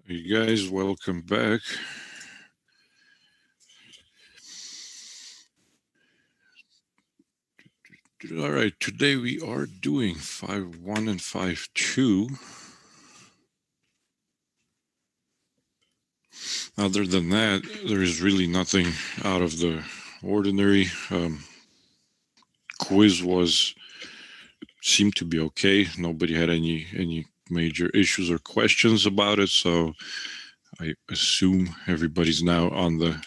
Hey guys, welcome back. All right, today we are doing 5.1 and 5.2. Other than that, there is really nothing out of the ordinary. Quiz seemed to be okay. Nobody had any major issues or questions about it, so I assume everybody's now on the...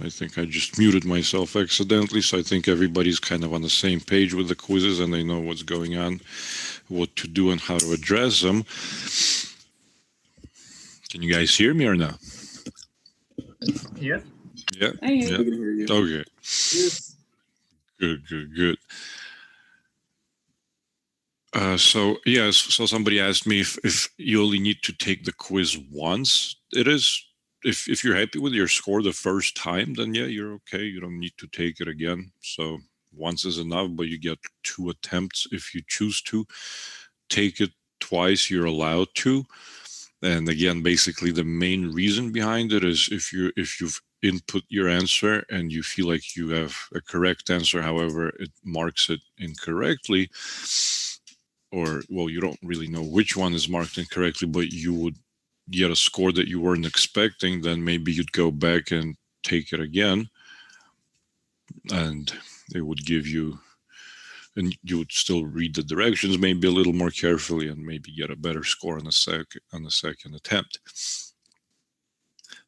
I think I just muted myself accidentally, so I think everybody's kind of on the same page with the quizzes and they know what's going on, what to do and how to address them. Can you guys hear me or not? Yeah. Yeah. I hear you. Okay. Yes. Good. So somebody asked me if you only need to take the quiz once. It is. If you're happy with your score the first time, then yeah, you're okay. You don't need to take it again. So once is enough, but you get 2 attempts if you choose to. Take it twice, you're allowed to. And again, basically the main reason behind it is if you've input your answer and you feel like you have a correct answer, however, it marks it incorrectly, or, well, you don't really know which one is marked incorrectly, but you would get a score that you weren't expecting, then maybe you'd go back and take it again, and it would give you, and you would still read the directions maybe a little more carefully and maybe get a better score on the second attempt.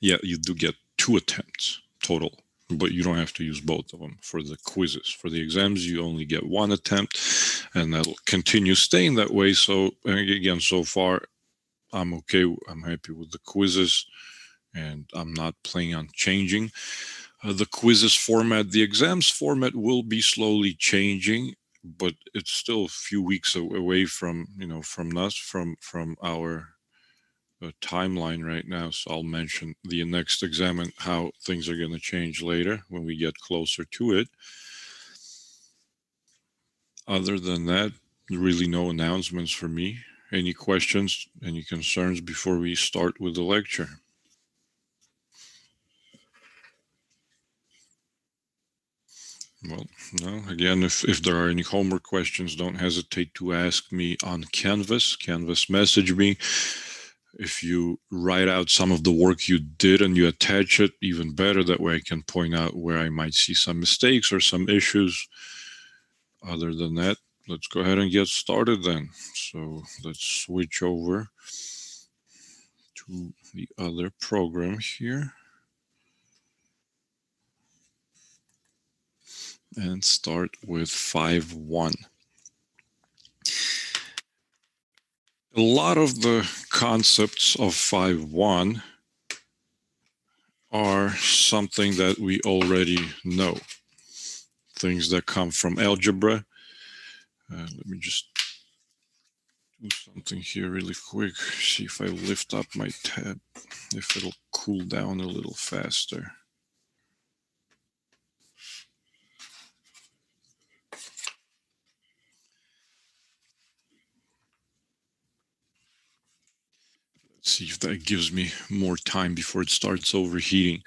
Yeah, you do get 2 attempts total, but you don't have to use both of them for the quizzes. For the exams, you only get 1 attempt, and that'll continue staying that way. So again, so far, I'm okay. I'm happy with the quizzes, and I'm not planning on changing the quizzes format. The exams format will be slowly changing, but it's still a few weeks away from from our timeline right now. So I'll mention the next exam and how things are going to change later when we get closer to it. Other than that, really no announcements for me. Any questions, any concerns before we start with the lecture? Well, no. Again, if there are any homework questions, don't hesitate to ask me on Canvas. Canvas message me. If you write out some of the work you did and you attach it, even better. That way I can point out where I might see some mistakes or some issues. Other than that, let's go ahead and get started then. So let's switch over to the other program here and start with 5.1. A lot of the concepts of 5.1 are something that we already know. Things that come from algebra. Let me just do something here really quick. See if I lift up my tab, if it'll cool down a little faster. Let's see if that gives me more time before it starts overheating.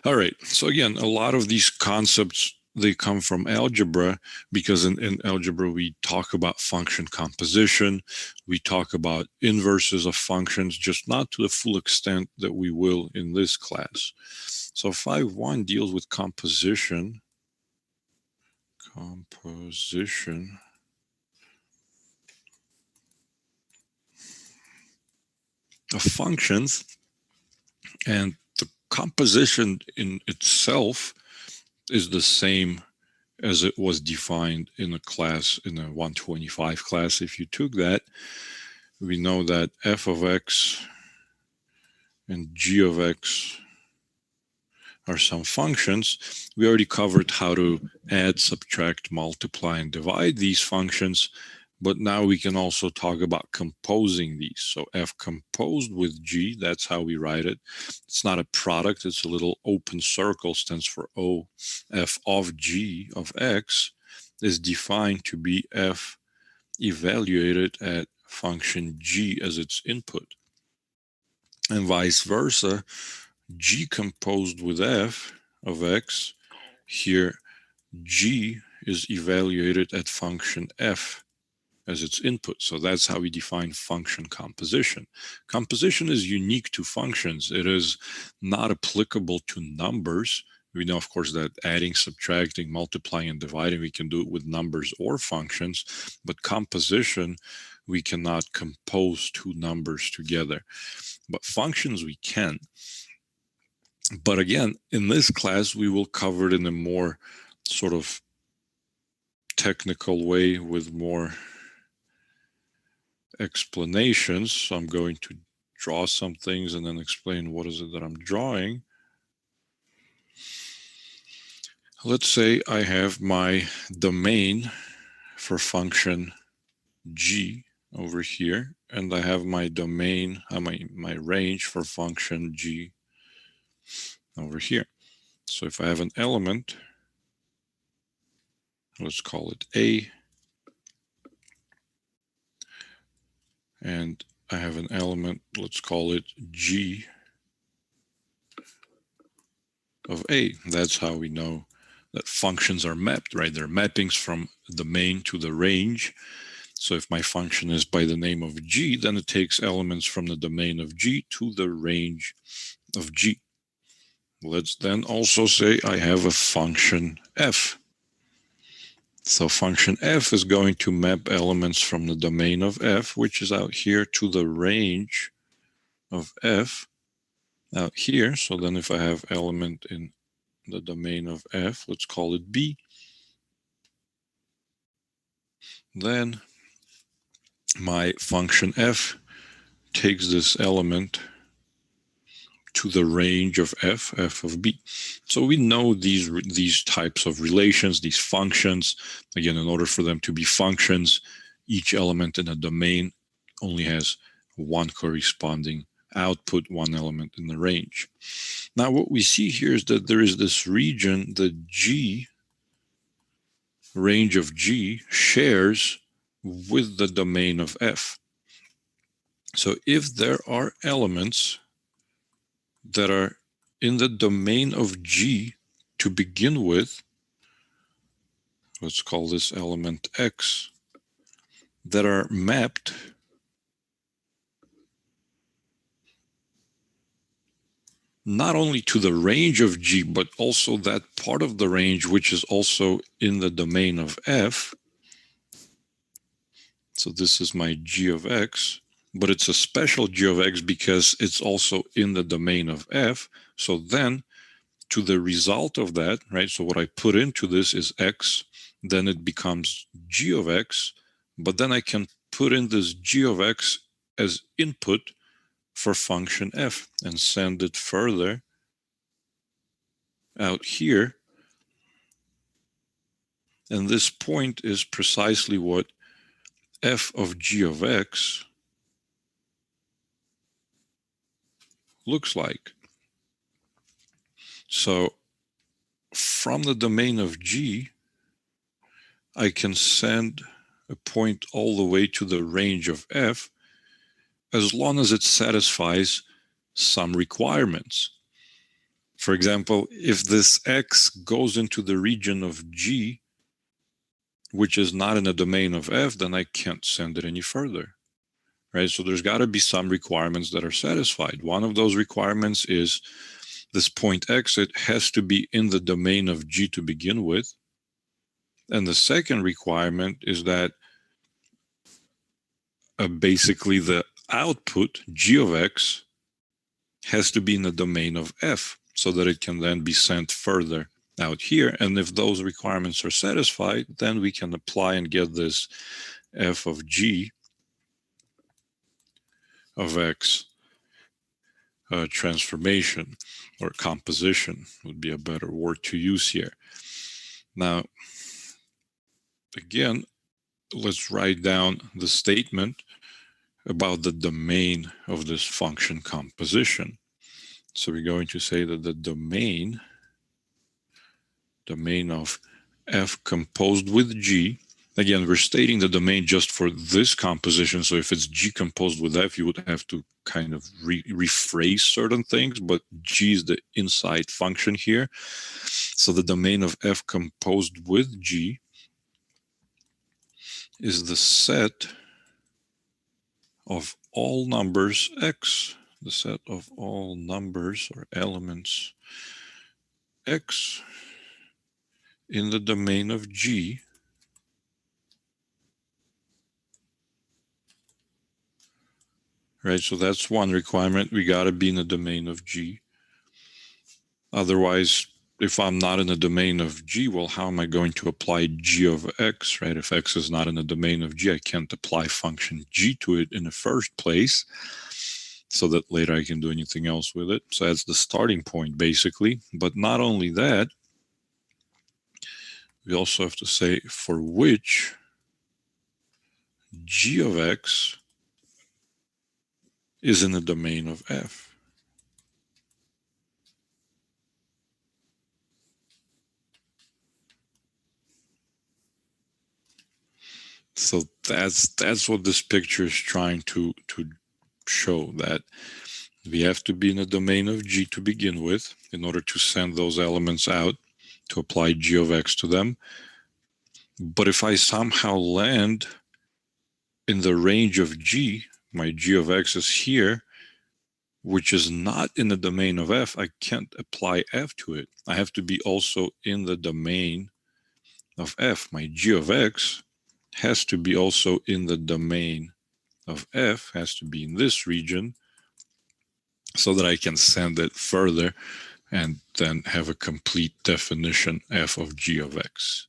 All right, so again, a lot of these concepts, they come from algebra, because in algebra we talk about function composition, we talk about inverses of functions, just not to the full extent that we will in this class. So 5.1 deals with composition of functions, and the composition in itself is the same as it was defined in a class, in a 125 class. If you took that, we know that f of x and g of x are some functions. We already covered how to add, subtract, multiply, and divide these functions, but now we can also talk about composing these. So f composed with g, that's how we write it. It's not a product, it's a little open circle, stands for O. F of g of x is defined to be f evaluated at function g as its input. And vice versa, g composed with f of x, here g is evaluated at function f as its input. So that's how we define function composition. Composition is unique to functions. It is not applicable to numbers. We know, of course, that adding, subtracting, multiplying, and dividing, we can do it with numbers or functions, but composition, we cannot compose two numbers together. But functions, we can. But again, in this class, we will cover it in a more sort of technical way with more explanations. So I'm going to draw some things and then explain what is it that I'm drawing. Let's say I have my domain for function g over here, and I have my domain, my range for function g over here. So if I have an element, let's call it a, and I have an element, let's call it g of a. That's how we know that functions are mapped, right? They're mappings from the domain to the range. So if my function is by the name of g, then it takes elements from the domain of g to the range of g. Let's then also say I have a function f. So function f is going to map elements from the domain of f, which is out here, to the range of f out here. So then if I have element in the domain of f, let's call it b, then my function f takes this element to the range of f of b. So we know these types of relations, these functions. Again, in order for them to be functions, each element in a domain only has one corresponding output, one element in the range. Now what we see here is that there is this region, the g, range of g, shares with the domain of f. So if there are elements that are in the domain of g to begin with, let's call this element x, that are mapped not only to the range of g, but also that part of the range which is also in the domain of f. So this is my g of x, but it's a special g of x because it's also in the domain of f. So then to the result of that, right, so what I put into this is x, then it becomes g of x, but then I can put in this g of x as input for function f and send it further out here. And this point is precisely what f of g of x looks like. So from the domain of g, I can send a point all the way to the range of f as long as it satisfies some requirements. For example, if this x goes into the region of g, which is not in the domain of f, then I can't send it any further, right? So there's got to be some requirements that are satisfied. One of those requirements is this point x, it has to be in the domain of g to begin with. And the second requirement is that basically the output, g of x, has to be in the domain of f so that it can then be sent further out here. And if those requirements are satisfied, then we can apply and get this f of g of x transformation, or composition would be a better word to use here. Now, again, let's write down the statement about the domain of this function composition. So we're going to say that the domain of f composed with g, Again, we're stating the domain just for this composition. So if it's G composed with F, you would have to kind of rephrase certain things, but G is the inside function here. So the domain of F composed with G is the set of all numbers X, the set of all numbers or elements X in the domain of G right? So that's one requirement. We got to be in the domain of G. Otherwise, if I'm not in the domain of G, well, how am I going to apply G of X, right? If X is not in the domain of G, I can't apply function G to it in the first place so that later I can do anything else with it. So that's the starting point, basically. But not only that, we also have to say for which G of X is in the domain of F. So that's what this picture is trying to show, that we have to be in the domain of G to begin with in order to send those elements out to apply G of X to them. But if I somehow land in the range of G, my G of X is here, which is not in the domain of F, I can't apply F to it. I have to be also in the domain of F. My G of X has to be also in the domain of F, has to be in this region, so that I can send it further and then have a complete definition F of G of X.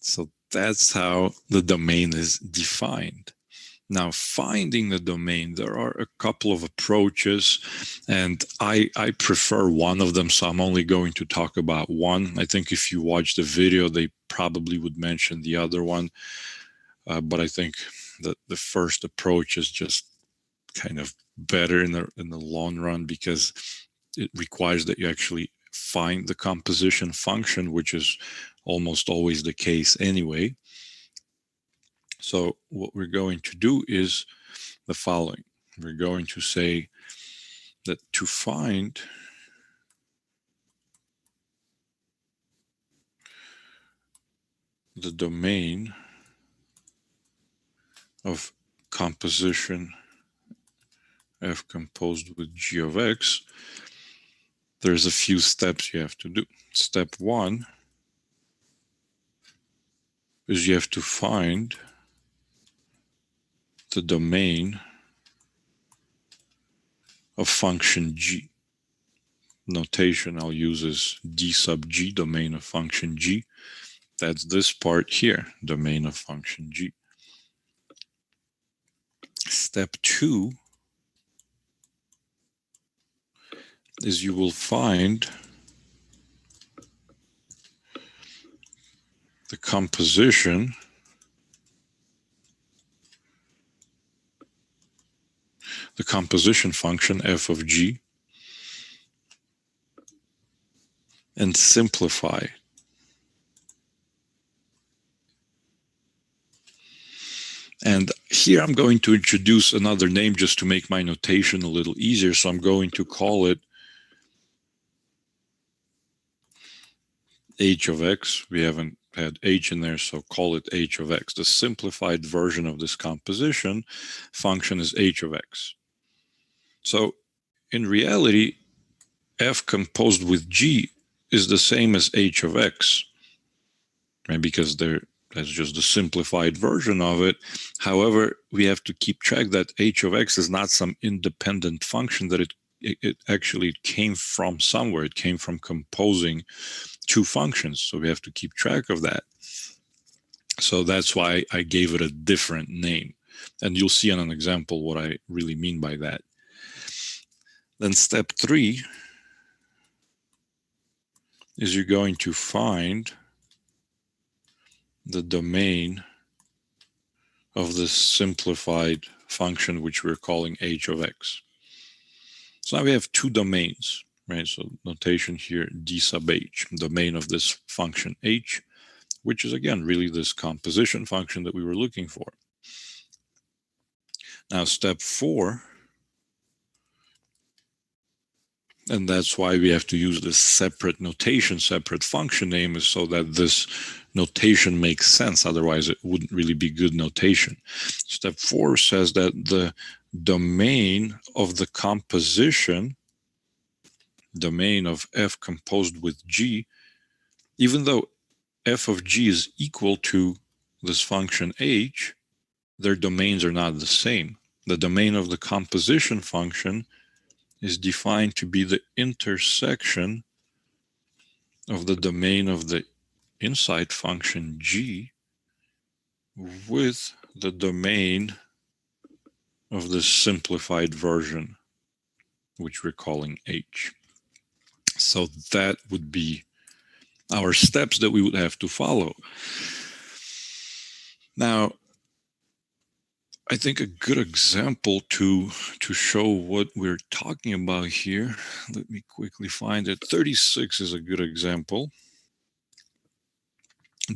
So that's how the domain is defined. Now, finding the domain, there are a couple of approaches, and I prefer one of them, so I'm only going to talk about one. I think if you watch the video, they probably would mention the other one, but I think that the first approach is just kind of better in the long run, because it requires that you actually find the composition function, which is almost always the case anyway. So what we're going to do is the following. We're going to say that to find the domain of composition F composed with G of X, there's a few steps you have to do. Step one is you have to find the domain of function G. Notation I'll use is D sub G, domain of function G. That's this part here, domain of function G. Step two is you will find the composition function F of G and simplify. And here I'm going to introduce another name just to make my notation a little easier. So I'm going to call it H of X. We haven't had H in there, so call it H of X. The simplified version of this composition function is H of X. So in reality, F composed with G is the same as H of X, right? Because that's just the simplified version of it. However, we have to keep track that H of X is not some independent function, that it actually came from somewhere. It came from composing two functions. So we have to keep track of that. So that's why I gave it a different name. And you'll see on an example what I really mean by that. Then step three is you're going to find the domain of this simplified function, which we're calling H of X. So now we have two domains, right? So notation here, D sub H, domain of this function H, which is again really this composition function that we were looking for. Now step 4, and that's why we have to use this separate notation, separate function name, is so that this notation makes sense. Otherwise, it wouldn't really be good notation. Step 4 says that the domain of the composition, domain of f composed with g, even though f of g is equal to this function h, their domains are not the same. The domain of the composition function is defined to be the intersection of the domain of the inside function g with the domain of the simplified version, which we're calling h. So that would be our steps that we would have to follow. Now, I think a good example to show what we're talking about here, let me quickly find it. 36 is a good example.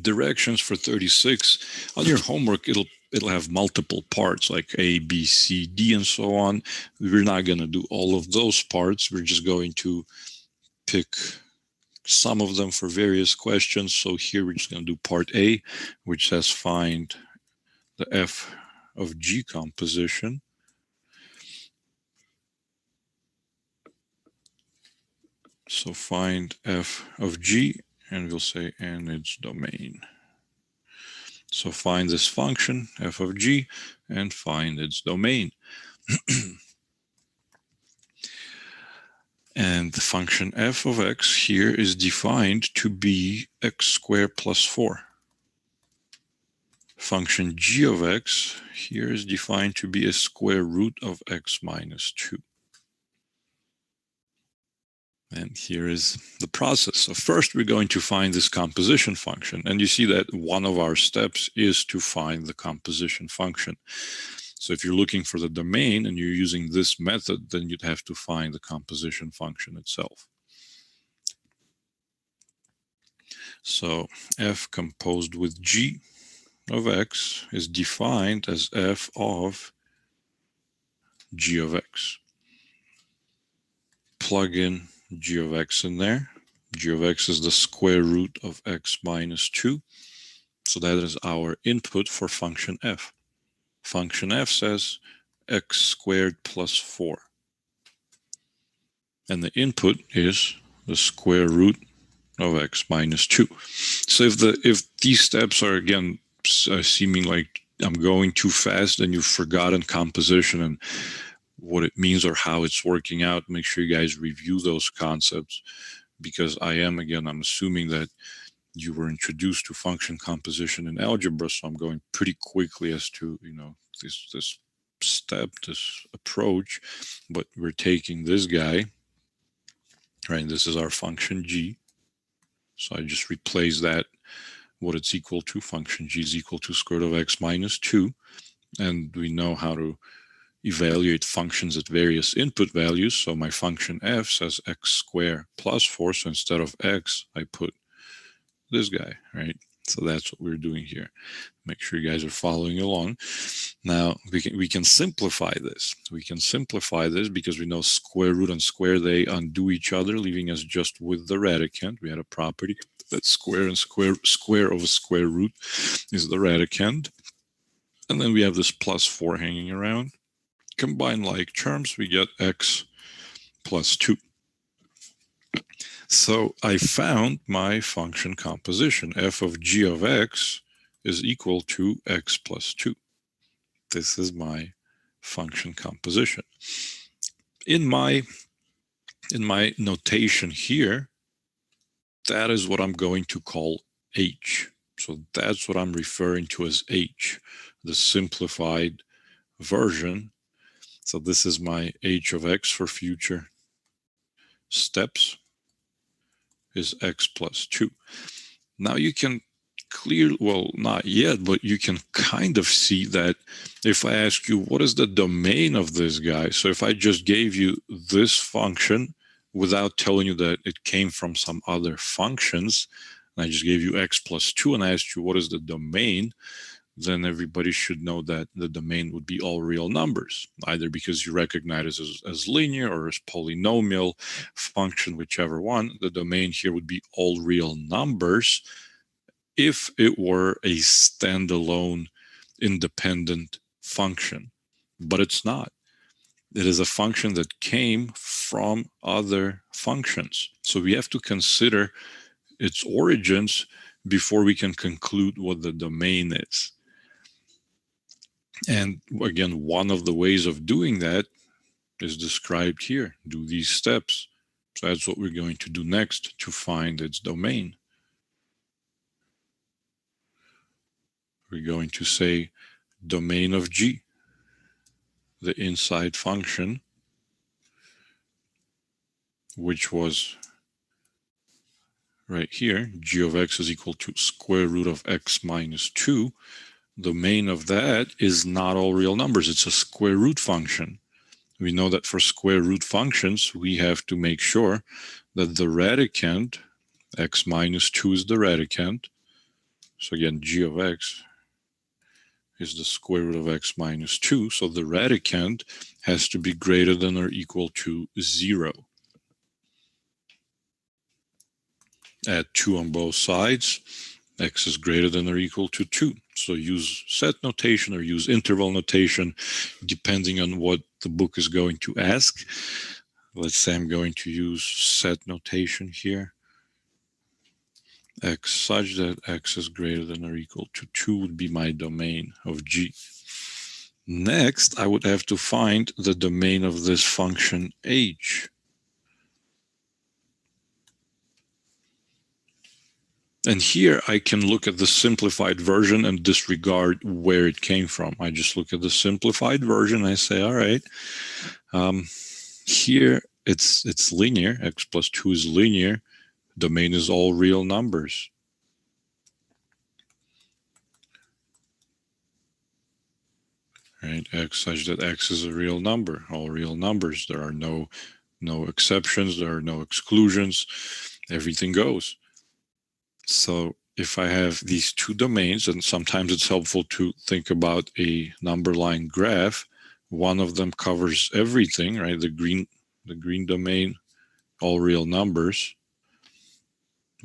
Directions for 36. On your homework, it'll have multiple parts like A, B, C, D, and so on. We're not going to do all of those parts. We're just going to pick some of them for various questions. So here we're just going to do part A, which says find the f of g composition. So find f of g, and we'll say and its domain. So find this function f of g and find its domain. And the function f of x here is defined to be x squared plus 4. Function g of x here is defined to be a square root of x minus 2. And here is the process. So first we're going to find this composition function. And you see that one of our steps is to find the composition function. So if you're looking for the domain and you're using this method, then you'd have to find the composition function itself. So f composed with g of x is defined as f of g of x. Plug in g of x in there. G of x is the square root of x minus 2. So that is our input for function f. Function f says x squared plus 4. And the input is the square root of x minus 2. So if these steps are, again, seeming like I'm going too fast and you've forgotten composition and what it means or how it's working out, make sure you guys review those concepts, because I'm assuming that you were introduced to function composition in algebra, so I'm going pretty quickly as to, this step, this approach, but we're taking this guy, right? This is our function g. So I just replace that, what it's equal to. Function g is equal to square root of x minus 2. And we know how to evaluate functions at various input values. So my function f says x squared plus 4. So instead of x, I put this guy, right? So that's what we're doing here. Make sure you guys are following along. Now we can simplify this. We can simplify this because we know square root and square, they undo each other, leaving us just with the radicand. We had a property that square and square of a square root is the radicand. And then we have this plus 4 hanging around. Combine like terms, we get x plus 2. So I found my function composition. F of g of x is equal to x plus 2. This is my function composition. In my notation here, that is what I'm going to call h. So that's what I'm referring to as h, the simplified version. So this is my h of x for future steps is x plus 2. Now you can well, not yet, but you can kind of see that if I ask you, what is the domain of this guy? So if I just gave you this function without telling you that it came from some other functions, and I just gave you x plus 2 and I asked you what is the domain, then everybody should know that the domain would be all real numbers, either because you recognize it as linear or as polynomial function, whichever one. The domain here would be all real numbers if it were a standalone independent function, but it's not. It is a function that came from other functions. So we have to consider its origins before we can conclude what the domain is. And again, one of the ways of doing that is described here. Do these steps. So that's what we're going to do next to find its domain. We're going to say domain of G, the inside function, which was right here, g of x is equal to square root of x minus 2. Domain of that is not all real numbers. It's a square root function. We know that for square root functions, we have to make sure that the radicand, x minus 2 is the radicand. So again, g of x is the square root of x minus 2. So the radicand has to be greater than or equal to 0. Add 2 on both sides. X is greater than or equal to 2. So use set notation or use interval notation, depending on what the book is going to ask. Let's say I'm going to use set notation here. X such that x is greater than or equal to 2 would be my domain of G. Next, I would have to find the domain of this function H. And here I can look at the simplified version and disregard where it came from. I just look at the simplified version. I say, all right, here it's linear. X plus 2 is linear. Domain is all real numbers. Right? X such that x is a real number. All real numbers. There are no exceptions. There are no exclusions. Everything goes. So if I have these two domains, and sometimes it's helpful to think about a number line graph, one of them covers everything, right? The green domain, all real numbers,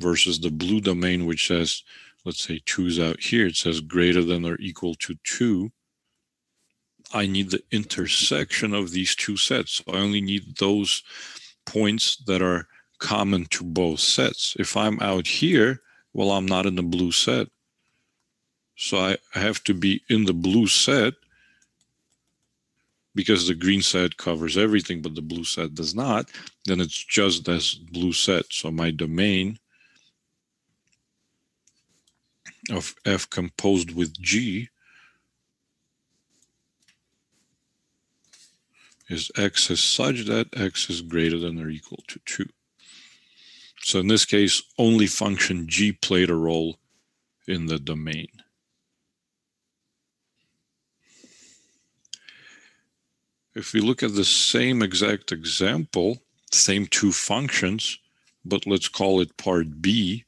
versus the blue domain, which says, let's say 2 is out here. It says greater than or equal to 2. I need the intersection of these two sets. So I only need those points that are common to both sets. If I'm out here, well, I'm not in the blue set. So I have to be in the blue set because the green set covers everything, but the blue set does not. Then it's just as blue set. So my domain of F composed with G is X is such that X is greater than or equal to 2. So in this case, only function G played a role in the domain. If we look at the same exact example, same two functions, but let's call it part B,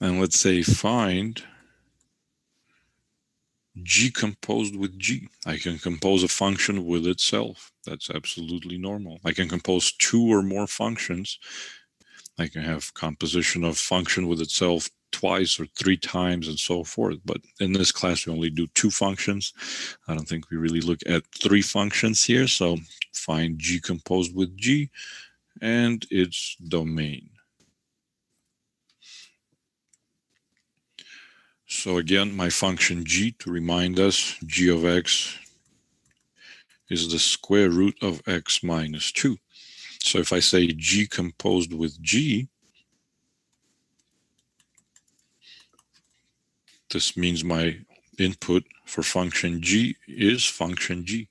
and let's say find G composed with G. I can compose a function with itself. That's absolutely normal. I can compose two or more functions. I can have composition of function with itself twice or 3 times and so forth. But in this class, we only do 2 functions. I don't think we really look at 3 functions here. So find G composed with G and its domain. So again, my function G, to remind us, G of x is the square root of x minus 2. So if I say G composed with G, this means my input for function G is function G.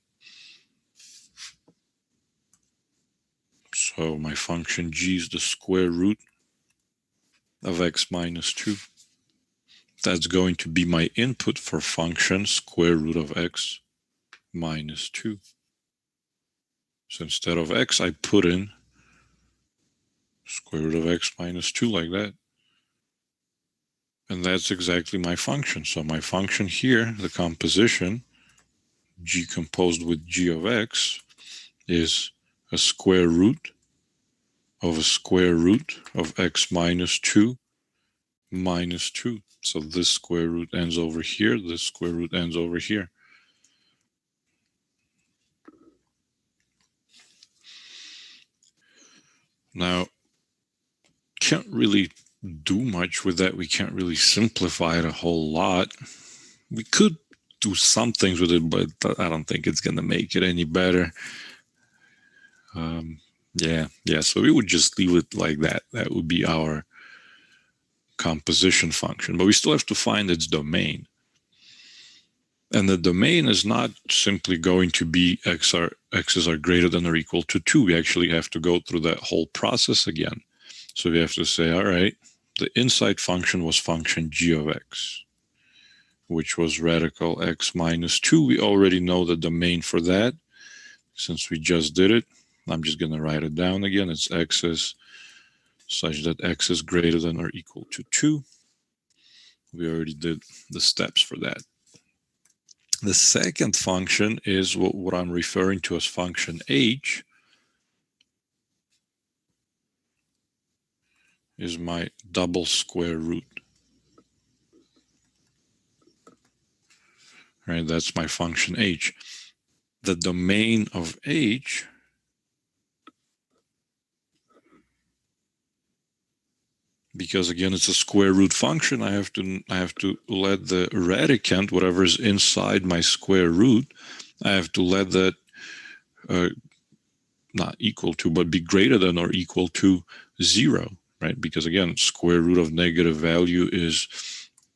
So my function G is the square root of x minus 2. That's going to be my input for function square root of x minus 2. So instead of x, I put in square root of x minus 2 like that. And that's exactly my function. So my function here, the composition, g composed with g of x, is a square root of a square root of x minus 2 minus 2. So this square root ends over here, this square root ends over here. Now, can't really do much with that. We can't really simplify it a whole lot. We could do some things with it, but I don't think it's going to make it any better. Yeah, so we would just leave it like that. That would be our composition function, but we still have to find its domain. And the domain is not simply going to be x's are greater than or equal to 2. We actually have to go through that whole process again. So we have to say, all right, the inside function was function g of x, which was radical x minus 2. We already know the domain for that since we just did it. I'm just going to write it down again. It's x's such that x is greater than or equal to 2. We already did the steps for that. The second function is what I'm referring to as function h, is my double square root. Right, that's my function h. The domain of h because again it's a square root function, I have to let the radicand, whatever is inside my square root, I have to let that not equal to, but be greater than or equal to 0, right? Because again, square root of negative value is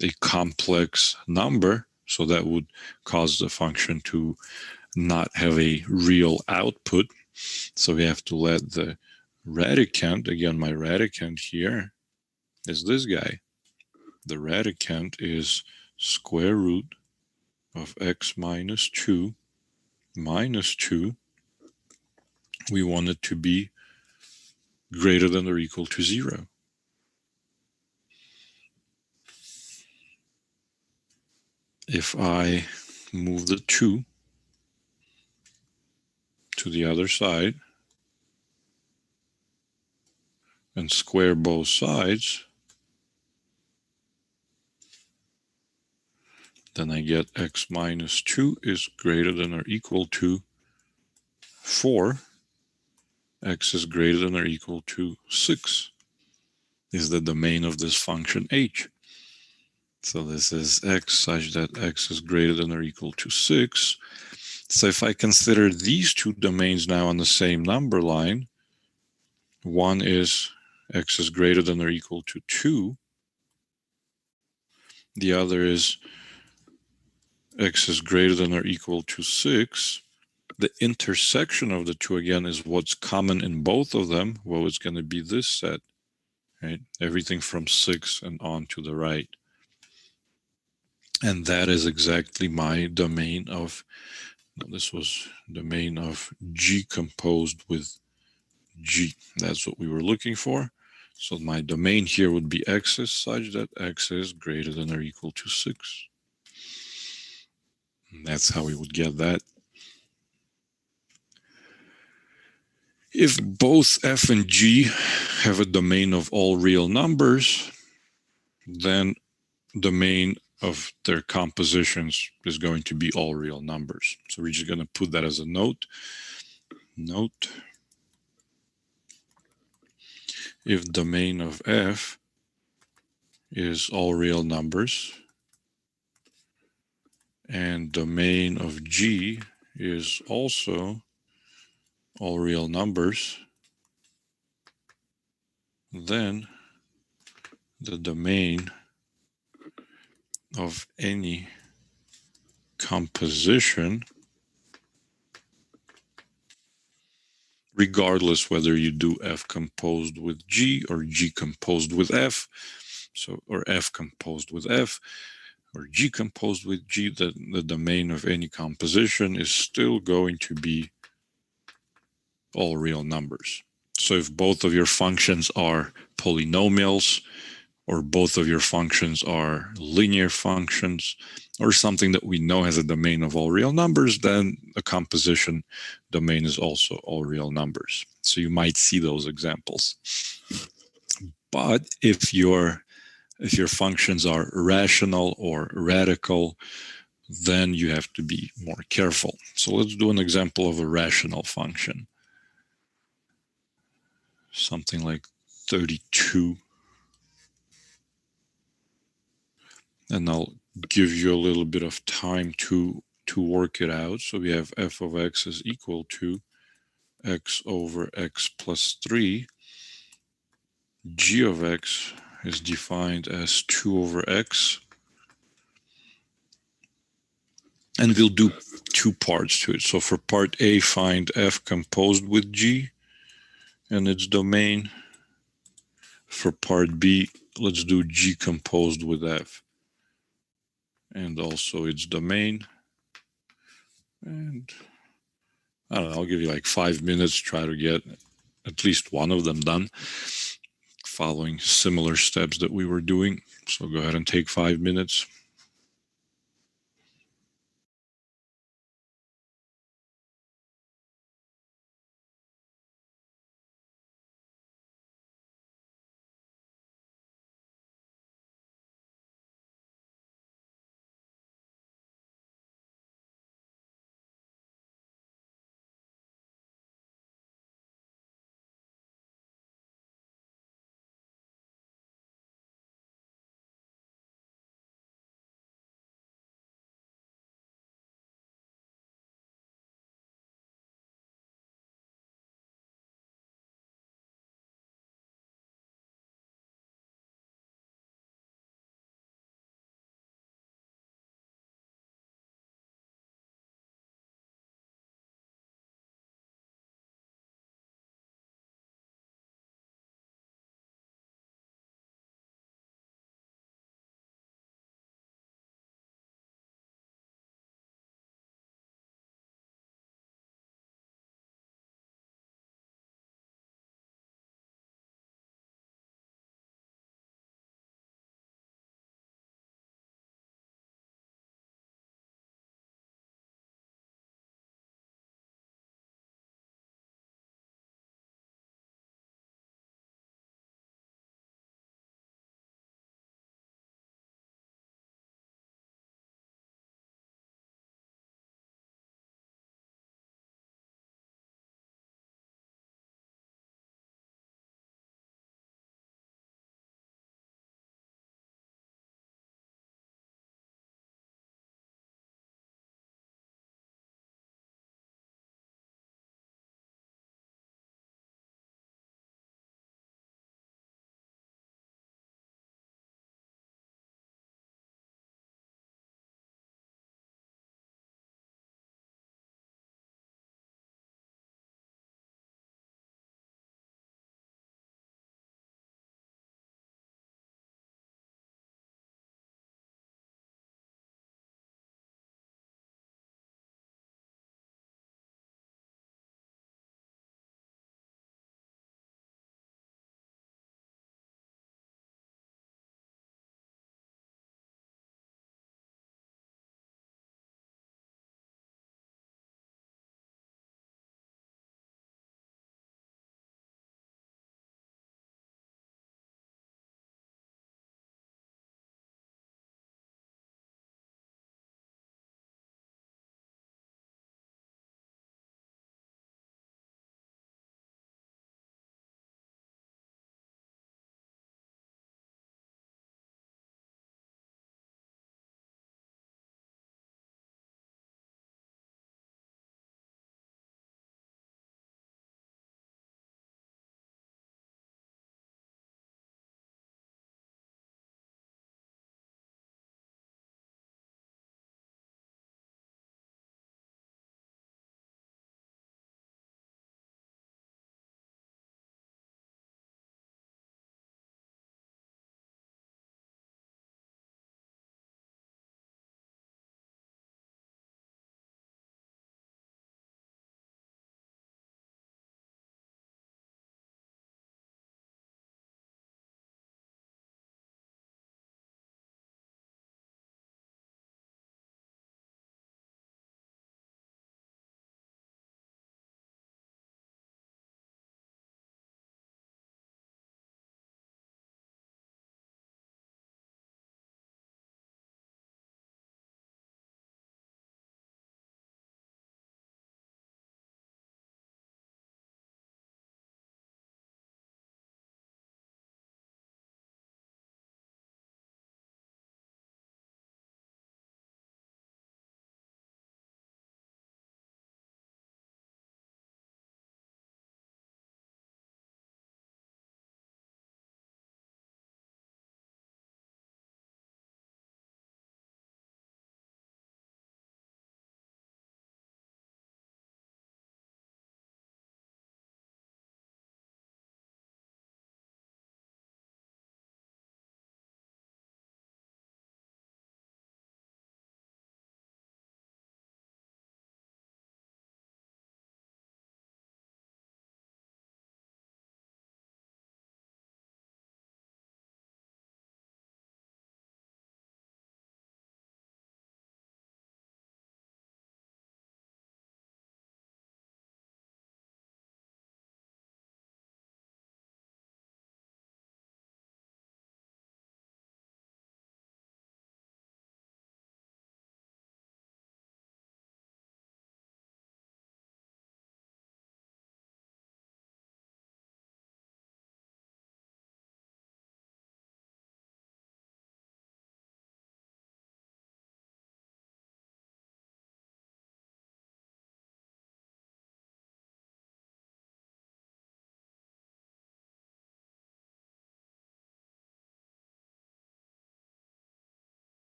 a complex number, so that would cause the function to not have a real output. So we have to let the radicand, again, my radicand here is this guy. The radicand is square root of x minus 2 minus 2. We want it to be greater than or equal to 0. If I move the 2 to the other side and square both sides, then I get x minus 2 is greater than or equal to 4. X is greater than or equal to 6 is the domain of this function h. So this is x such that x is greater than or equal to 6. So if I consider these two domains now on the same number line, one is x is greater than or equal to 2. The other is x is greater than or equal to 6. The intersection of the two, again, is what's common in both of them. Well, it's going to be this set, right? Everything from 6 and on to the right. And that is exactly my domain of, this was domain of g composed with g. That's what we were looking for. So my domain here would be x's such that x is greater than or equal to 6. And that's how we would get that. If both f and g have a domain of all real numbers, then domain of their compositions is going to be all real numbers. So we're just going to put that as a note. Note, if domain of f is all real numbers and domain of g is also all real numbers, then the domain of any composition, regardless whether you do f composed with g or g composed with f, so or f composed with f or g composed with g, the domain of any composition is still going to be all real numbers. So if both of your functions are polynomials, or both of your functions are linear functions, or something that we know has a domain of all real numbers, then the composition domain is also all real numbers. So you might see those examples. But if your functions are rational or radical, then you have to be more careful. So let's do an example of a rational function. Something like 32. And I'll give you a little bit of time to work it out. So we have f of x is equal to x over x plus 3. G of x is defined as 2 over x. And we'll do two parts to it. So for part A, find f composed with g and its domain. For part B, let's do g composed with f and also its domain. And I don't know, I'll give you like 5 minutes, try to get at least one of them done, following similar steps that we were doing. So go ahead and take 5 minutes.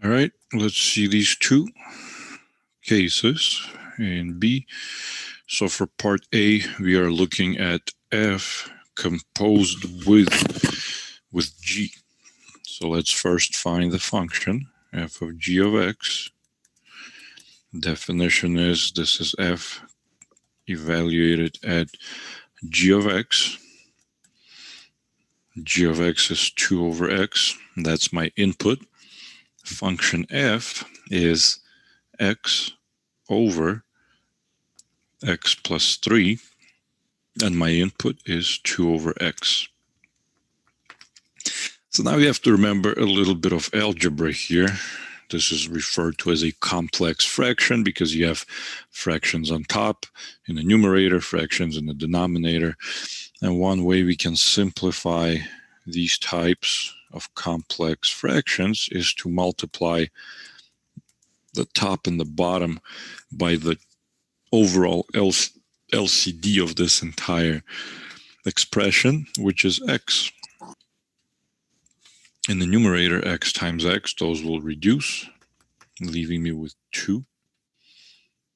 All right, let's see these two cases A and B. So for part A, we are looking at f composed with g. So let's first find the function f of g of x. Definition is this is f evaluated at g of x. G of x is 2 over x. That's my input. Function f is x over x plus 3, and my input is 2 over x. So now we have to remember a little bit of algebra here. This is referred to as a complex fraction because you have fractions on top in the numerator, fractions in the denominator. And one way we can simplify these types of complex fractions is to multiply the top and the bottom by the overall LCD of this entire expression, which is x. In the numerator, x times x, those will reduce, leaving me with 2.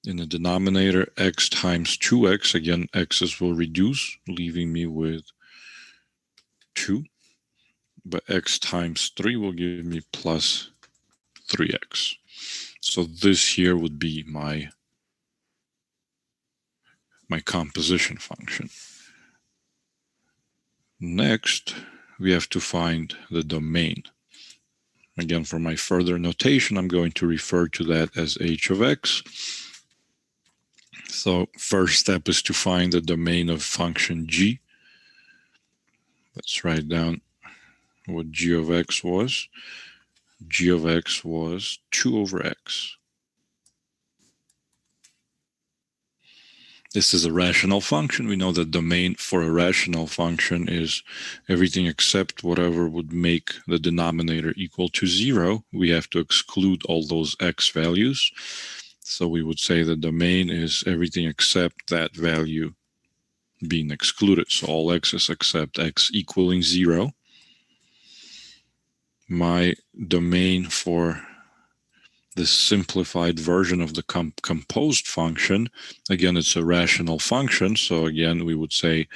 In the denominator, x times 2x, again, x's will reduce, leaving me with 2. But x times 3 will give me plus 3x. So this here would be my composition function. Next, we have to find the domain. Again, for my further notation, I'm going to refer to that as h of x. So first step is to find the domain of function g. Let's write down what g of x was. G of x was 2 over x. This is a rational function. We know the domain for a rational function is everything except whatever would make the denominator equal to 0. We have to exclude all those x values. So we would say the domain is everything except that value being excluded. So all x's except x equaling 0. My domain for the simplified version of the composed function, again, it's a rational function. So again, we would say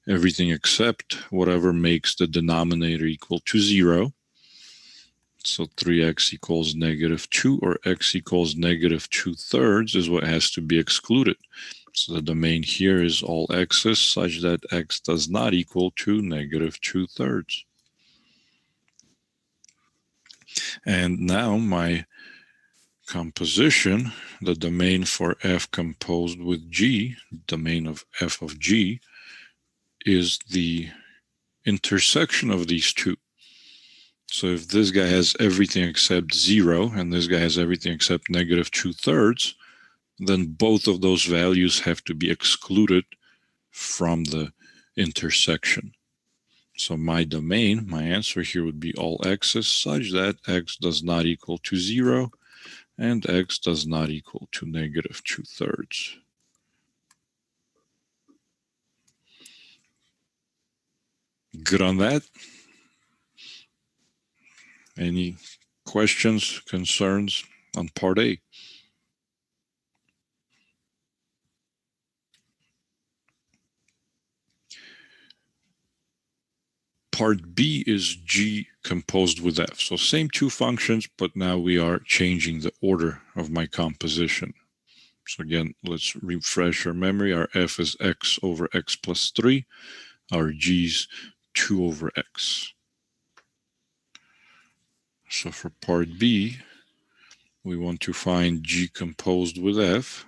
everything except whatever makes the denominator equal to 0. So 3x equals negative 2 or x equals negative 2/3 is what has to be excluded. So the domain here is all x's such that x does not equal to negative 2/3. And now my composition, the domain for f composed with g, domain of f of g, is the intersection of these two. So if this guy has everything except 0 and this guy has everything except negative 2/3, then both of those values have to be excluded from the intersection. So my domain, my answer here would be all x's such that x does not equal to 0 and x does not equal to negative 2/3. Good on that? Any questions, concerns on part A? Part B is g composed with f. So same two functions, but now we are changing the order of my composition. So again, let's refresh our memory. Our f is x over x plus 3. Our g's 2 over x. So for part B, we want to find g composed with f.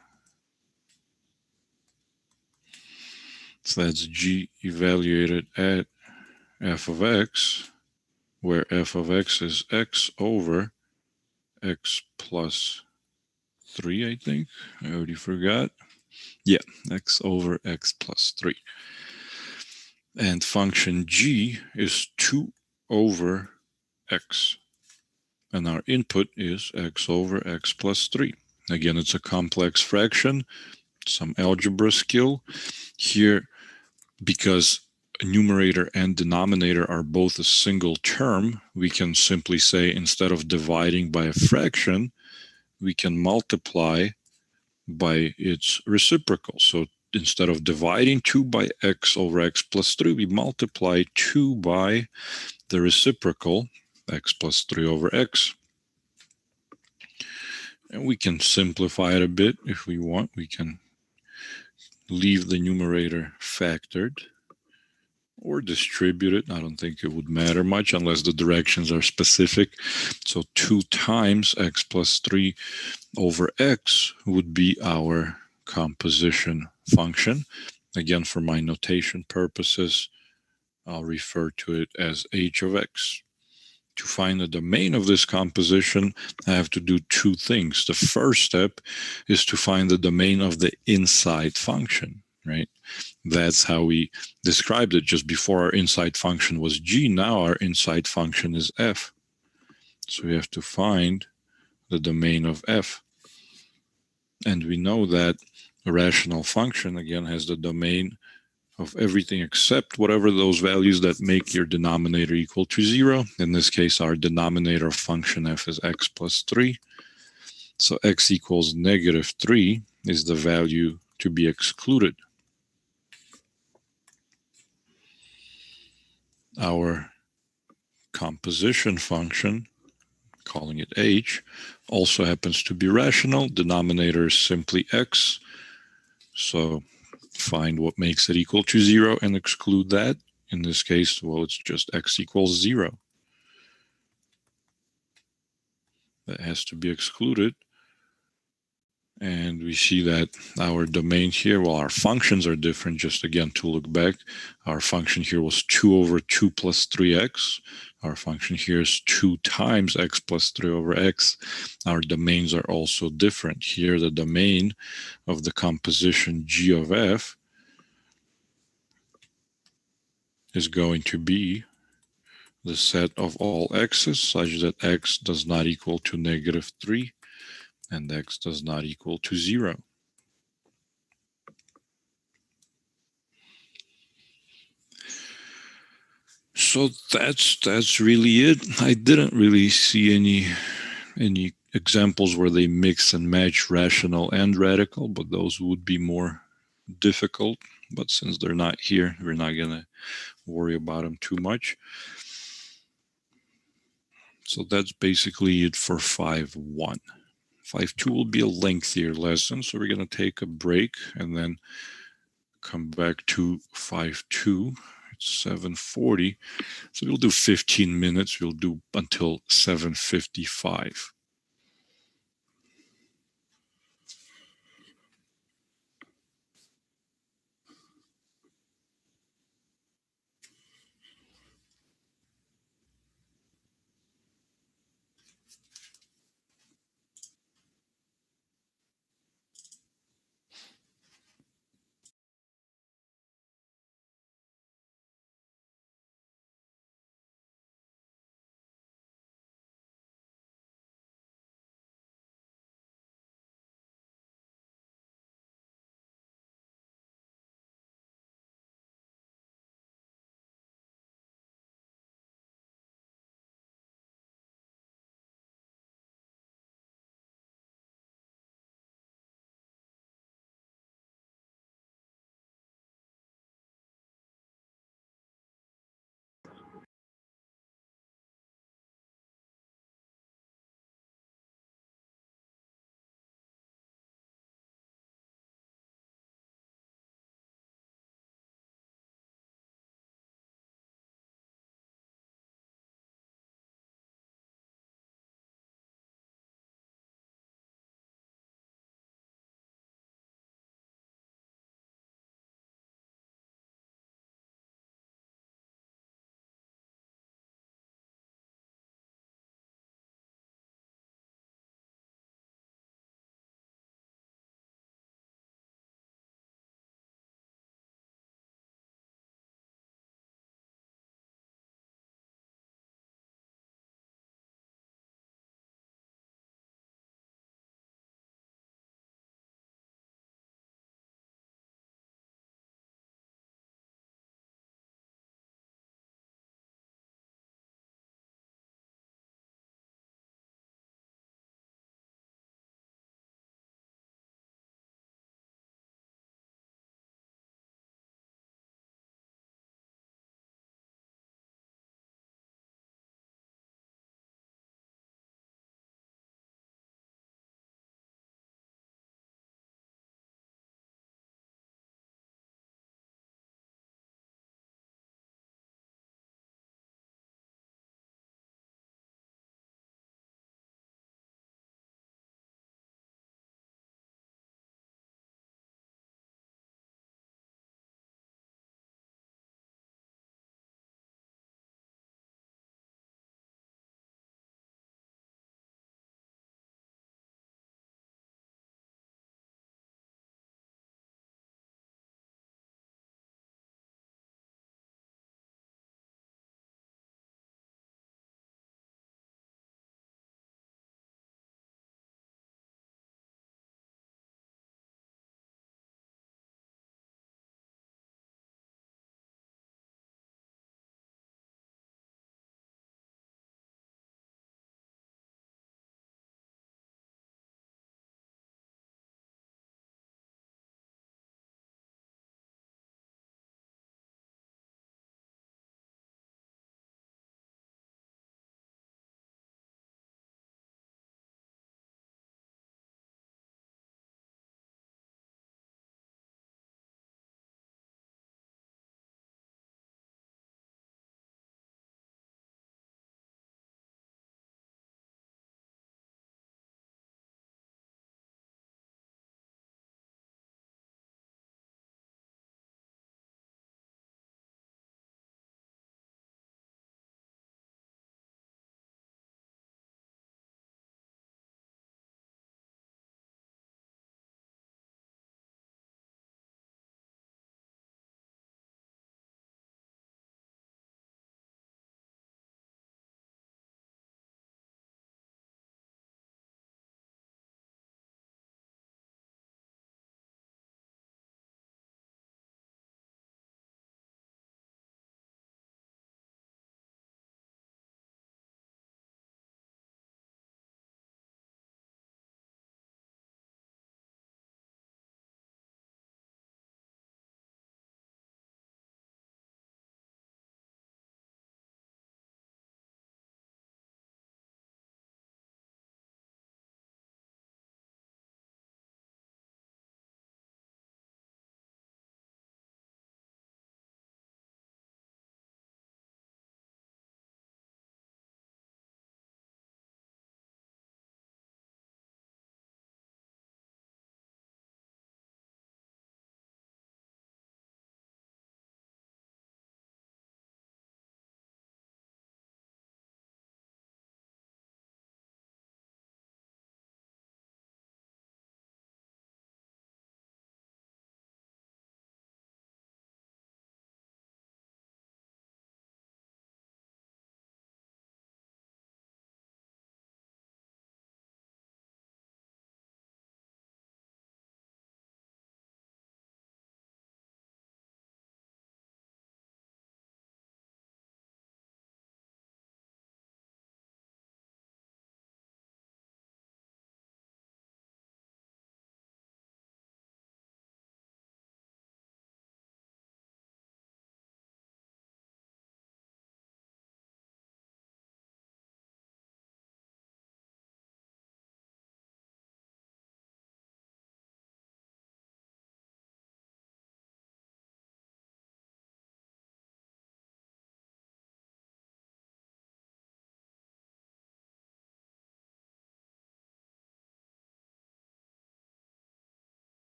So that's g evaluated at f of x, where f of x is x over x plus 3, I think. I already forgot. Yeah, x over x plus 3. And function g is 2 over x. And our input is x over x plus 3. Again, it's a complex fraction, some algebra skill. Here, because numerator and denominator are both a single term, we can simply say instead of dividing by a fraction, we can multiply by its reciprocal. So instead of dividing 2 by x over x plus 3, we multiply 2 by the reciprocal, x plus 3 over x. And we can simplify it a bit if we want. We can leave the numerator factored or distribute it. I don't think it would matter much unless the directions are specific. So 2 times x plus 3 over x would be our composition function. Again, for my notation purposes, I'll refer to it as h of x. To find the domain of this composition, I have to do two things. The first step is to find the domain of the inside function, right? That's how we described it just before. Our inside function was g. Now our inside function is f. So we have to find the domain of f. And we know that a rational function, again, has the domain of everything except whatever those values that make your denominator equal to 0. In this case, our denominator of function f is x plus 3. So x equals negative 3 is the value to be excluded. Our composition function, calling it h, also happens to be rational. Denominator is simply x. So find what makes it equal to 0 and exclude that. In this case, well, it's just x equals 0. That has to be excluded. And we see that our domain here, well, our functions are different. Just again, to look back, our function here was 2 over 2 plus 3x. Our function here is 2 times x plus 3 over x. Our domains are also different. Here, the domain of the composition g of f is going to be the set of all x's such that x does not equal to negative 3 and x does not equal to 0. So that's really it. I didn't really see any examples where they mix and match rational and radical, but those would be more difficult. But since they're not here, we're not gonna worry about them too much. So that's basically it for 5.1. 5.2 will be a lengthier lesson, so we're gonna take a break and then come back to 5.2. It's 7:40. So we'll do 15 minutes. We'll do until 7:55.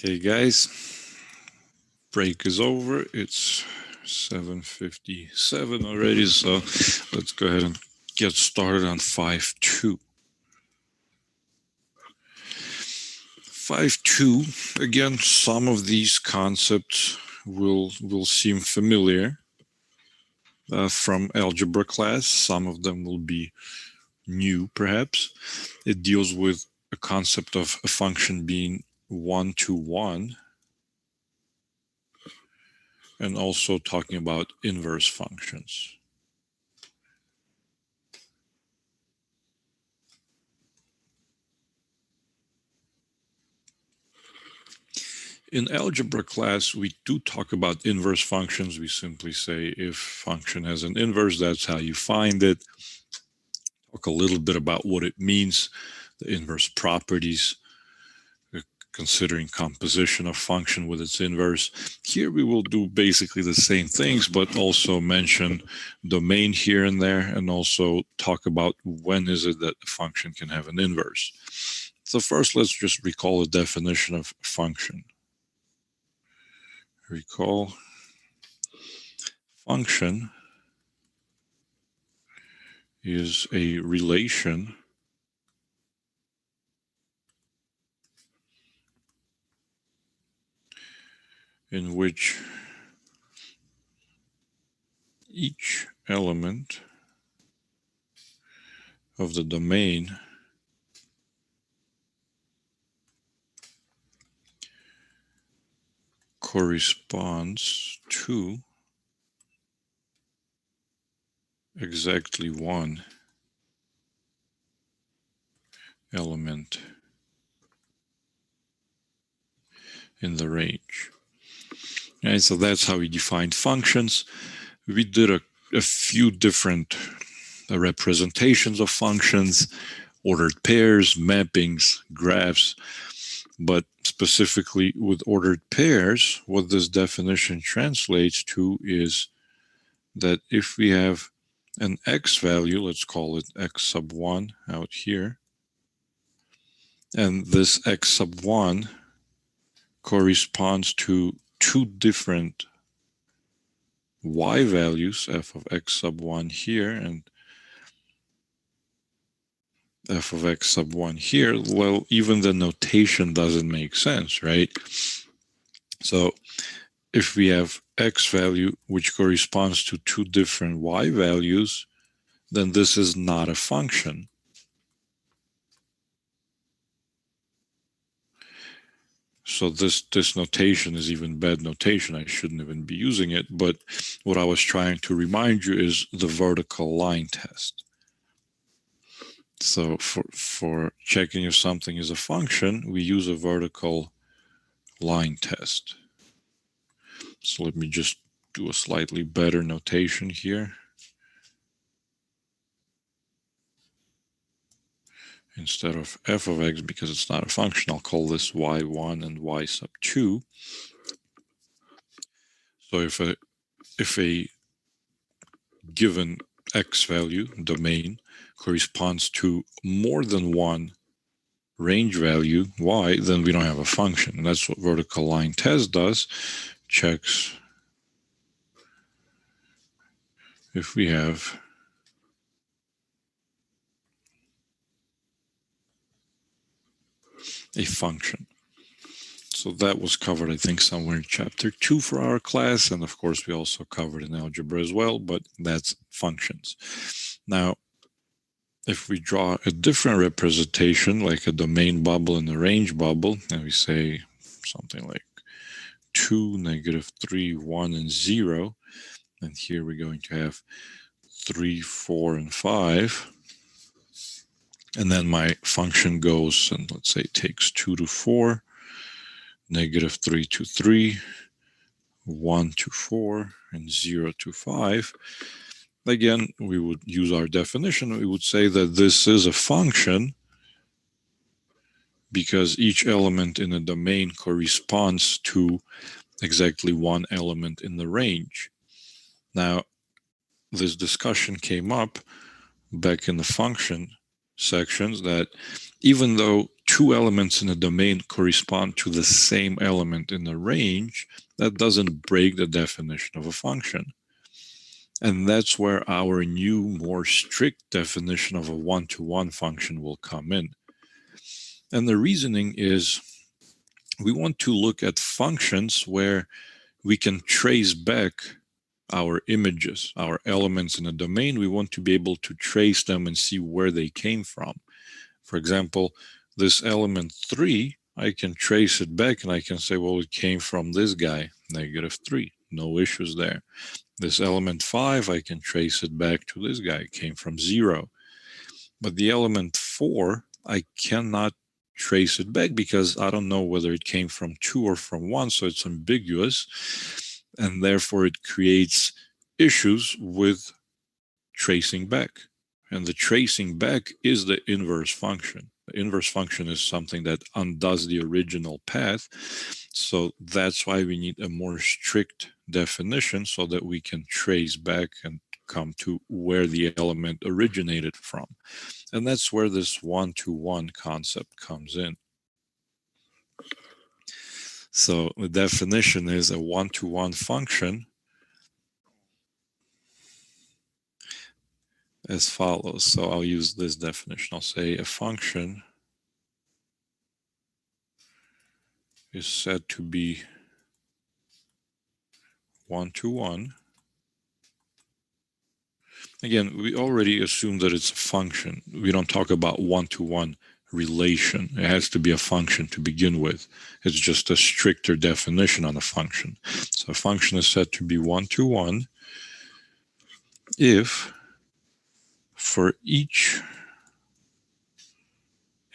Okay, guys, break is over. It's 7:57 already, so let's go ahead and get started on 5.2. 5.2, again, some of these concepts will seem familiar from algebra class. Some of them will be new, perhaps. It deals with a concept of a function being one-to-one, and also talking about inverse functions. In algebra class, we do talk about inverse functions. We simply say if function has an inverse, that's how you find it. Talk a little bit about what it means, the inverse properties, considering composition of function with its inverse. Here we will do basically the same things, but also mention domain here and there, and also talk about when is it that a function can have an inverse. So first, let's just recall the definition of function. Recall function is a relation in which each element of the domain corresponds to exactly one element in the range. And so that's how we defined functions. We did a few different representations of functions, ordered pairs, mappings, graphs, but specifically with ordered pairs, what this definition translates to is that if we have an x value, let's call it x sub 1 out here, and this x sub 1 corresponds to two different y values, f of x sub 1 here and f of x sub 1 here, well, even the notation doesn't make sense, right? So if we have x value which corresponds to two different y values, then this is not a function. So this notation is even bad notation. I shouldn't even be using it. But what I was trying to remind you is the vertical line test. So for checking if something is a function, we use a vertical line test. So let me just do a slightly better notation here. Instead of f of x, because it's not a function, I'll call this y1 and y sub 2. So if a given x value, domain, corresponds to more than one range value, y, then we don't have a function. And that's what vertical line test does. Checks if we have a function. So that was covered, I think, somewhere in chapter 2 for our class. And of course, we also covered in algebra as well, but that's functions. Now, if we draw a different representation, like a domain bubble and a range bubble, and we say something like 2, -3, 1, and 0, and here we're going to have 3, 4, and 5. And then my function goes, and let's say it takes 2 to 4, -3 to 3, 1 to 4, and 0 to 5. Again, we would use our definition. We would say that this is a function because each element in a domain corresponds to exactly one element in the range. Now, this discussion came up back in the function sections that even though two elements in a domain correspond to the same element in the range, that doesn't break the definition of a function. And that's where our new, more strict definition of a one-to-one function will come in. And the reasoning is we want to look at functions where we can trace back our images, our elements in a domain. We want to be able to trace them and see where they came from. For example, this element 3, I can trace it back and I can say, well, it came from this guy, -3. No issues there. This element 5, I can trace it back to this guy. It came from 0. But the element 4, I cannot trace it back because I don't know whether it came from 2 or from 1, so it's ambiguous. And therefore, it creates issues with tracing back. And the tracing back is the inverse function. The inverse function is something that undoes the original path. So that's why we need a more strict definition so that we can trace back and come to where the element originated from. And that's where this one-to-one concept comes in. So the definition is a one-to-one function as follows. So I'll use this definition. I'll say a function is said to be one-to-one. Again, we already assume that it's a function. We don't talk about one-to-one relation. It has to be a function to begin with. It's just a stricter definition on a function. So a function is said to be one-to-one if for each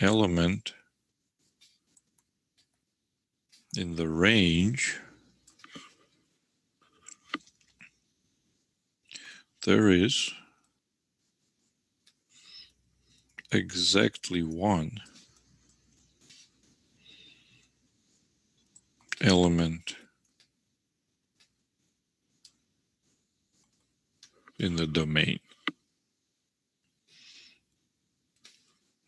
element in the range there is exactly one element in the domain.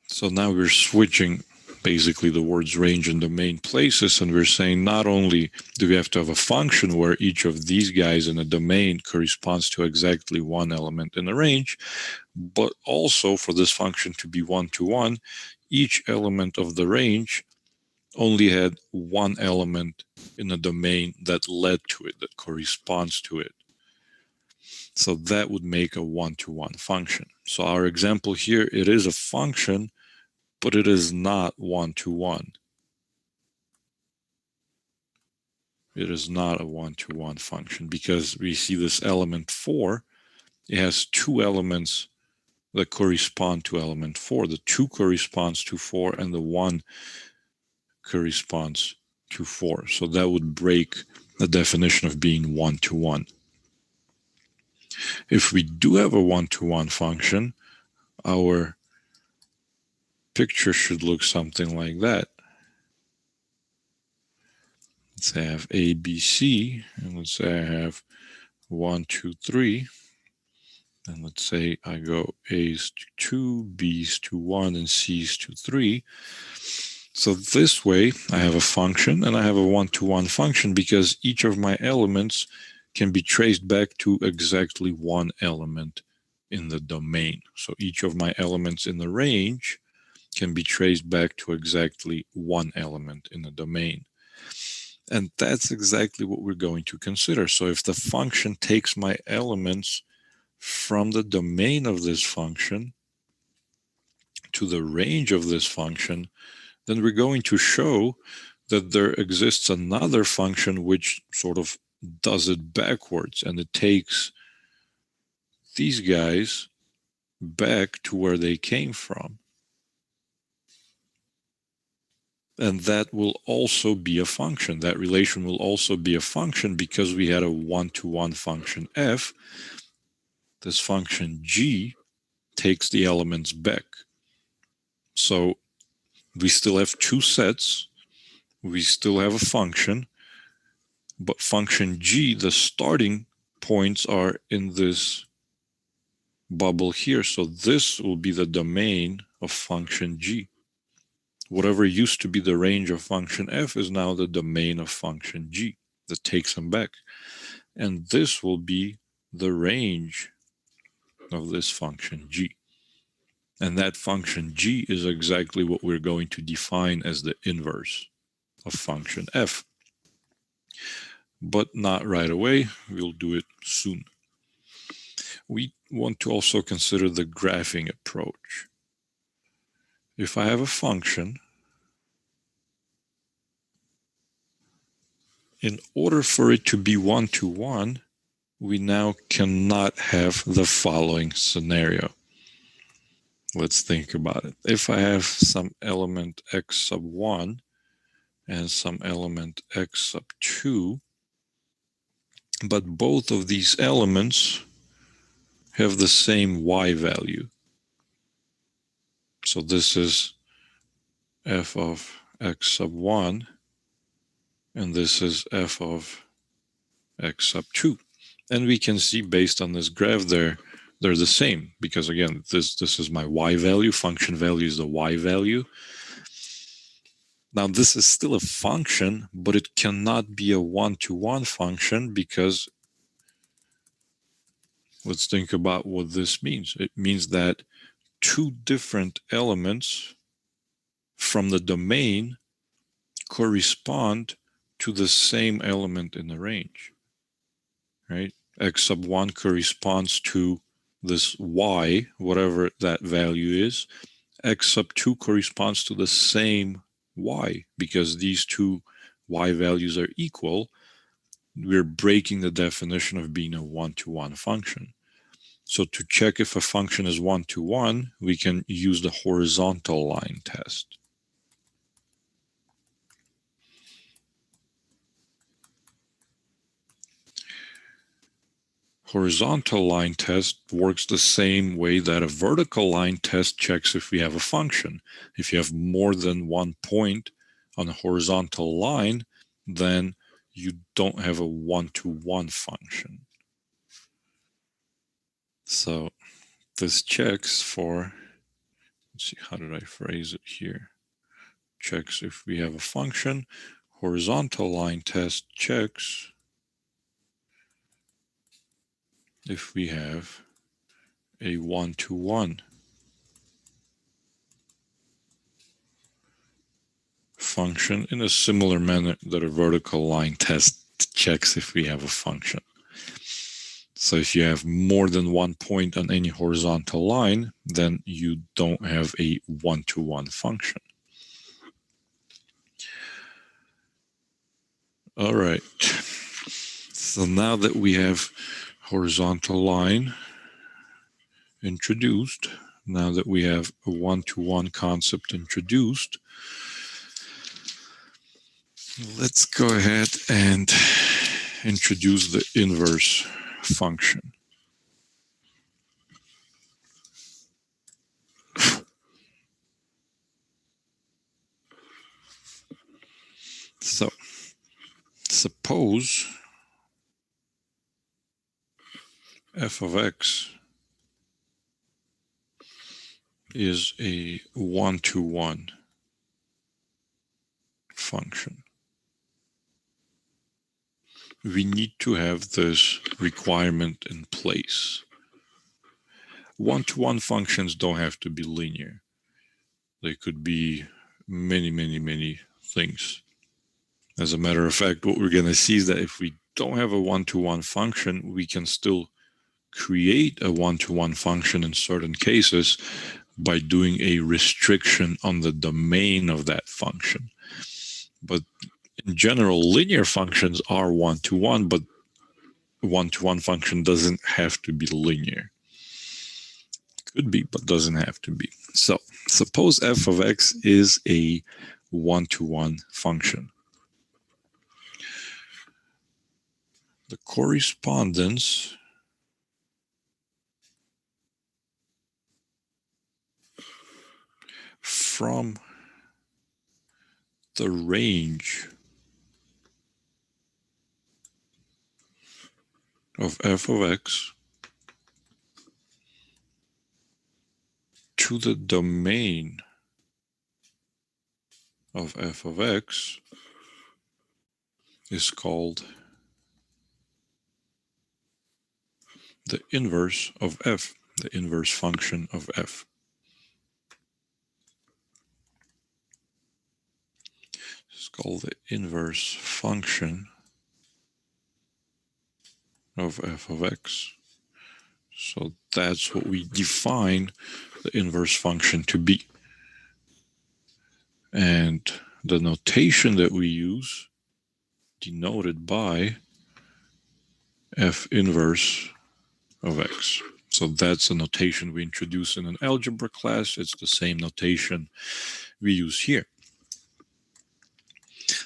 So now we're switching basically the words range and domain places, and we're saying not only do we have to have a function where each of these guys in a domain corresponds to exactly one element in the range, but also for this function to be one-to-one, each element of the range only had one element in a domain that led to it, that corresponds to it. So that would make a one-to-one function. So our example here, it is a function, but it is not one-to-one. It is not a one-to-one function because we see this element 4, it has two elements that correspond to element 4. The 2 corresponds to 4 and the 1 corresponds to 4. So that would break the definition of being one-to-one. If we do have a one-to-one function, our picture should look something like that. Let's say I have A, B, C, and let's say I have 1, 2, 3. And let's say I go A's to 2, B's to 1, and C's to 3. So this way I have a function and I have a one-to-one function because each of my elements can be traced back to exactly one element in the domain. So each of my elements in the range can be traced back to exactly one element in the domain. And that's exactly what we're going to consider. So if the function takes my elements from the domain of this function to the range of this function, then we're going to show that there exists another function which sort of does it backwards, and it takes these guys back to where they came from. And that will also be a function. That relation will also be a function because we had a one-to-one function f. This function g takes the elements back. So we still have two sets. We still have a function. But function g, the starting points are in this bubble here. So this will be the domain of function g. whatever used to be the range of function f is now the domain of function g that takes them back. And this will be the range of this function g. And that function g is exactly what we're going to define as the inverse of function f. But not right away, we'll do it soon. We want to also consider the graphing approach. If I have a function, in order for it to be one-to-one, we now cannot have the following scenario. Let's think about it. If I have some element x sub 1 and some element x sub 2, but both of these elements have the same y value. So this is f of x sub 1, and this is f of x sub 2. And we can see based on this graph they're the same, because again, this is my y value, function value is the y value. Now this is still a function, but it cannot be a one-to-one function, because let's think about what this means. It means that two different elements from the domain correspond to the same element in the range, right? X sub 1 corresponds to this y, whatever that value is. X sub 2 corresponds to the same y, because these two y values are equal. We're breaking the definition of being a one-to-one function. So to check if a function is one-to-one, we can use the horizontal line test. Horizontal line test works the same way that a vertical line test checks if we have a function. If you have more than one point on a horizontal line, then you don't have a one-to-one function. So this checks for, let's see, how did I phrase it here? Checks if we have a function. Horizontal line test checks if we have a one-to-one function, in a similar manner that a vertical line test checks if we have a function. So if you have more than one point on any horizontal line, then you don't have a one-to-one function. All right. So now that we have horizontal line introduced, now that we have a one-to-one concept introduced, let's go ahead and introduce the inverse function. So suppose f of x is a one-to-one function. We need to have this requirement in place. One-to-one functions don't have to be linear. They could be many things. As a matter of fact, what we're going to see is that if we don't have a one-to-one function, we can still create a one-to-one function in certain cases by doing a restriction on the domain of that function. But in general, linear functions are one-to-one, but one-to-one function doesn't have to be linear. Could be, but doesn't have to be. So suppose f of x is a one-to-one function. The correspondence from the range of f of x to the domain of f of x is called the inverse of f, the inverse function of f. It's called the inverse function of f of x. So that's what we define the inverse function to be. And the notation that we use, denoted by f inverse of x. So that's a notation we introduce in an algebra class. It's the same notation we use here.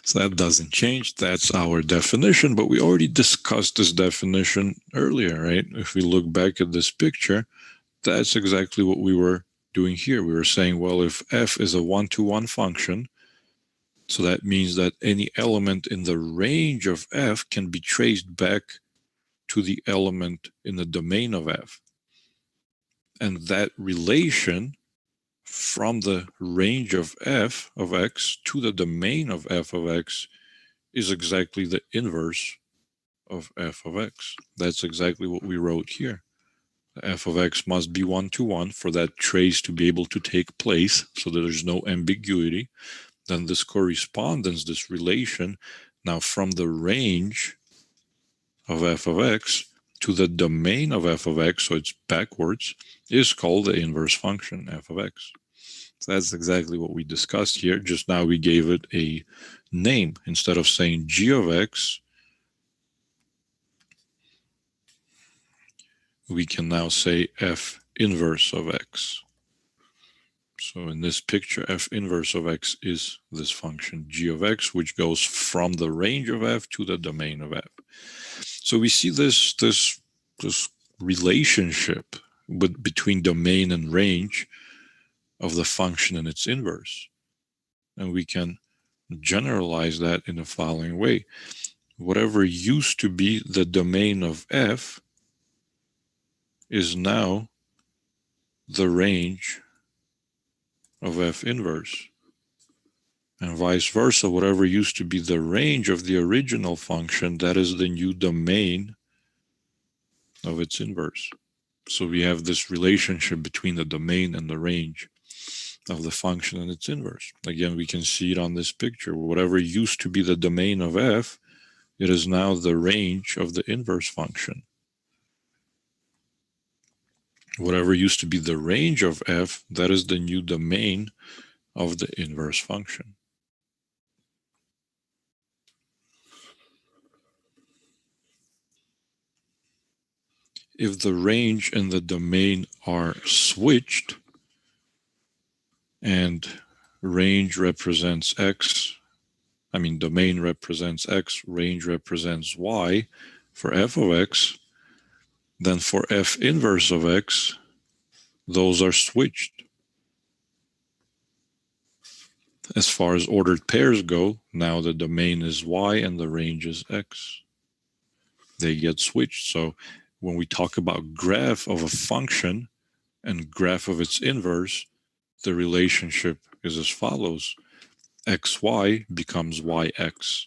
So that doesn't change. That's our definition, but we already discussed this definition earlier, right? If we look back at this picture, that's exactly what we were doing here. We were saying, well, if f is a one-to-one function, so that means that any element in the range of f can be traced back to the element in the domain of f. And that relation from the range of f of x to the domain of f of x is exactly the inverse of f of x. That's exactly what we wrote here. F of x must be one-to-one for that trace to be able to take place, so that there's no ambiguity. Then this correspondence, this relation, now from the range of f of x to the domain of f of x, so it's backwards, is called the inverse function f of x. So that's exactly what we discussed here. Just now we gave it a name. Instead of saying g of x, we can now say f inverse of x. So in this picture, f inverse of x is this function g of x, which goes from the range of f to the domain of f. So we see this relationship between domain and range of the function and its inverse. And we can generalize that in the following way. Whatever used to be the domain of f is now the range of f inverse. And vice versa, whatever used to be the range of the original function, that is the new domain of its inverse. So we have this relationship between the domain and the range of the function and its inverse. Again, we can see it on this picture. Whatever used to be the domain of f, it is now the range of the inverse function. Whatever used to be the range of f, that is the new domain of the inverse function. If the range and the domain are switched, and range represents x, domain represents x, range represents y for f of x, then for f inverse of x, those are switched. As far as ordered pairs go, now the domain is y and the range is x. They get switched. So when we talk about graph of a function and graph of its inverse, the relationship is as follows. xy becomes yx.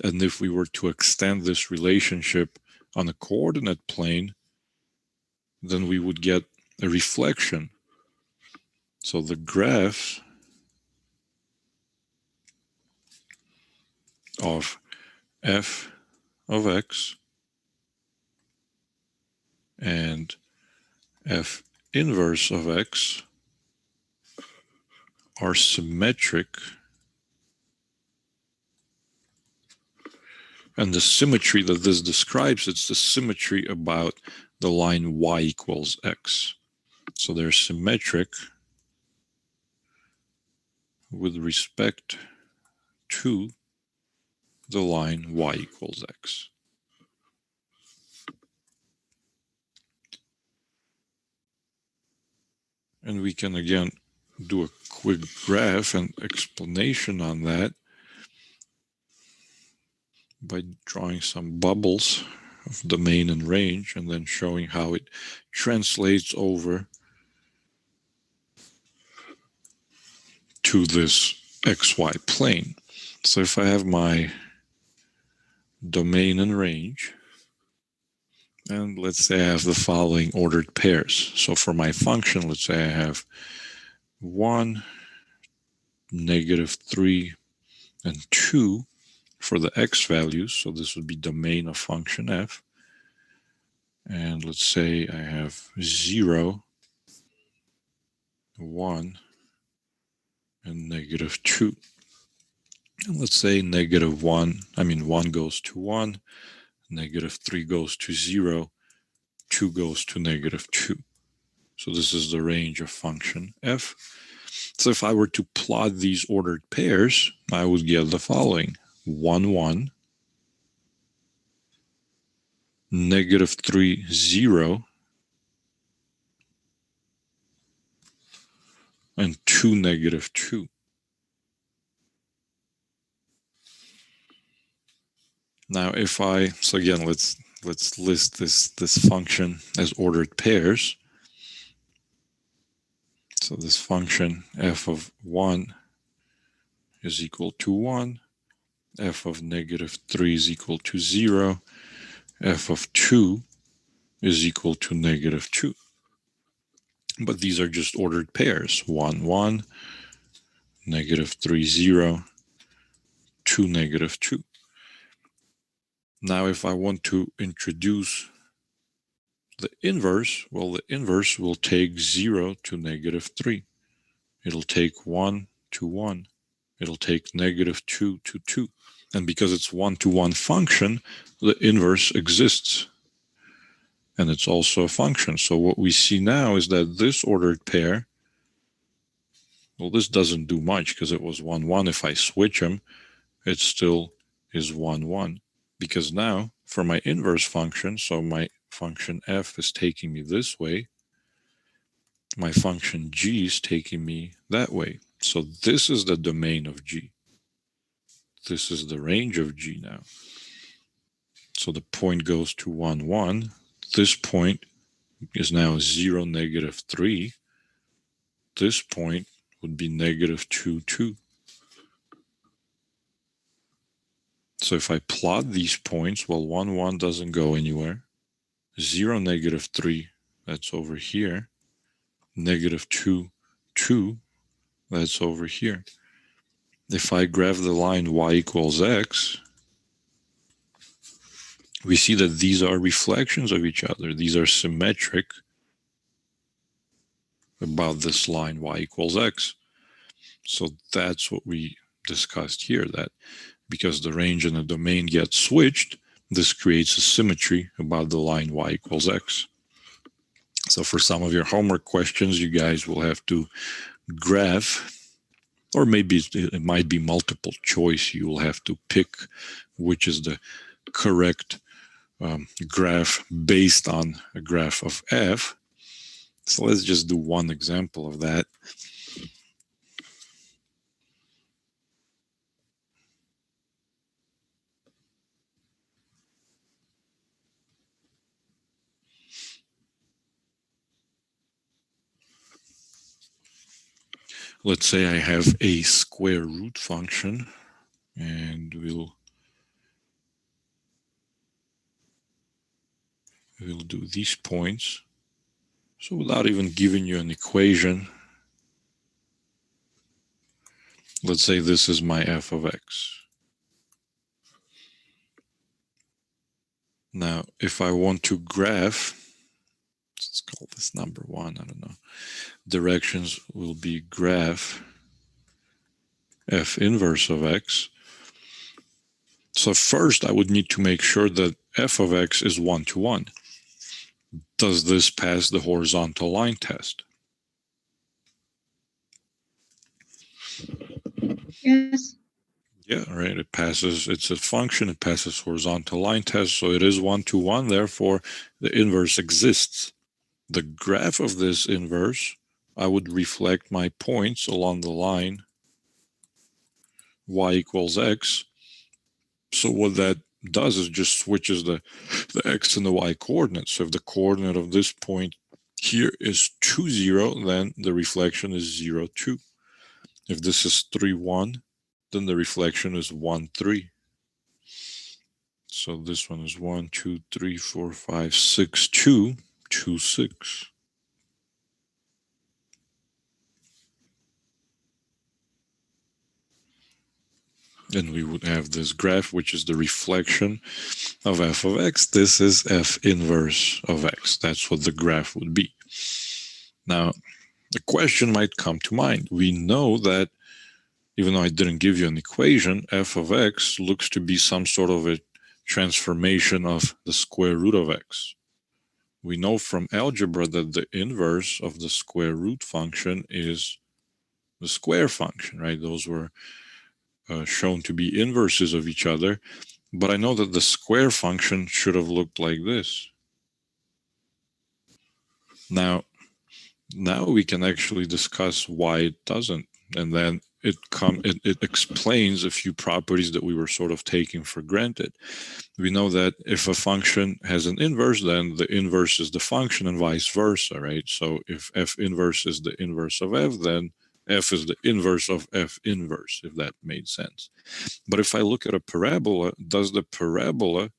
And if we were to extend this relationship on a coordinate plane, then we would get a reflection. So the graph of f of x and f inverse of x are symmetric, and the symmetry that this describes, it's the symmetry about the line y equals x. So they're symmetric with respect to the line y equals x. And we can again do a quick graph and explanation on that by drawing some bubbles of domain and range and then showing how it translates over to this xy plane. So if I have my domain and range, and let's say I have the following ordered pairs. So for my function, let's say I have 1, -3, and 2 for the x values. So this would be domain of function f. And let's say I have 0, 1, and -2. And let's say -1 goes to 1, -3 goes to 0, 2 goes to -2. So this is the range of function f. So if I were to plot these ordered pairs, I would get the following: 1, 1, -3, 0, and 2, -2. Now so again, let's list this function as ordered pairs. So this function f of 1 is equal to 1, f of -3 is equal to 0, f of 2 is equal to -2. But these are just ordered pairs: 1, 1, -3, 0, 2, -2. Now if I want to introduce the inverse, well, the inverse will take 0 to -3. It'll take 1 to 1. It'll take -2 to 2. And because it's one-to-one function, the inverse exists. And it's also a function. So what we see now is that this ordered pair, well, this doesn't do much because it was 1, 1. If I switch them, it still is 1, 1. Because now for my inverse function, so my function f is taking me this way, my function g is taking me that way. So this is the domain of g. This is the range of g now. So the point goes to 1, 1. This point is now 0, -3. This point would be -2, 2. So if I plot these points, well, 1, 1 doesn't go anywhere. 0, -3, that's over here. -2, 2, that's over here. If I graph the line y equals x, we see that these are reflections of each other. These are symmetric about this line y equals x. So that's what we discussed here, that because the range and the domain get switched, this creates a symmetry about the line y equals x. So for some of your homework questions, you guys will have to graph, or maybe it might be multiple choice. You will have to pick which is the correct graph based on a graph of f. So let's just do one example of that. Let's say I have a square root function, and we'll do these points. So without even giving you an equation, let's say this is my f of x. Now, if I want to graph, let's call this number 1, I don't know. Directions will be graph f inverse of x. So first I would need to make sure that f of x is 1 to 1. Does this pass the horizontal line test? Yes. Yeah, right. It passes. It's a function. It passes horizontal line test. So it is 1 to 1. Therefore, the inverse exists. The graph of this inverse, I would reflect my points along the line y equals x. So what that does is just switches the x and the y coordinates. So if the coordinate of this point here is 2, 0, then the reflection is 0, 2. If this is 3, 1, then the reflection is 1, 3. So this one is 1, 2, 3, 4, 5, 6, 2, 2, 6. And we would have this graph, which is the reflection of f of x. This is f inverse of x. That's what the graph would be. Now, the question might come to mind. We know that even though I didn't give you an equation, f of x looks to be some sort of a transformation of the square root of x. We know from algebra that the inverse of the square root function is the square function, right? Those were shown to be inverses of each other, but I know that the square function should have looked like this. Now we can actually discuss why it doesn't, and then it explains a few properties that we were sort of taking for granted. We know that if a function has an inverse, then the inverse is the function and vice versa, right? So if f inverse is the inverse of f, then f is the inverse of f inverse, if that made sense. But if I look at a parabola, does the parabola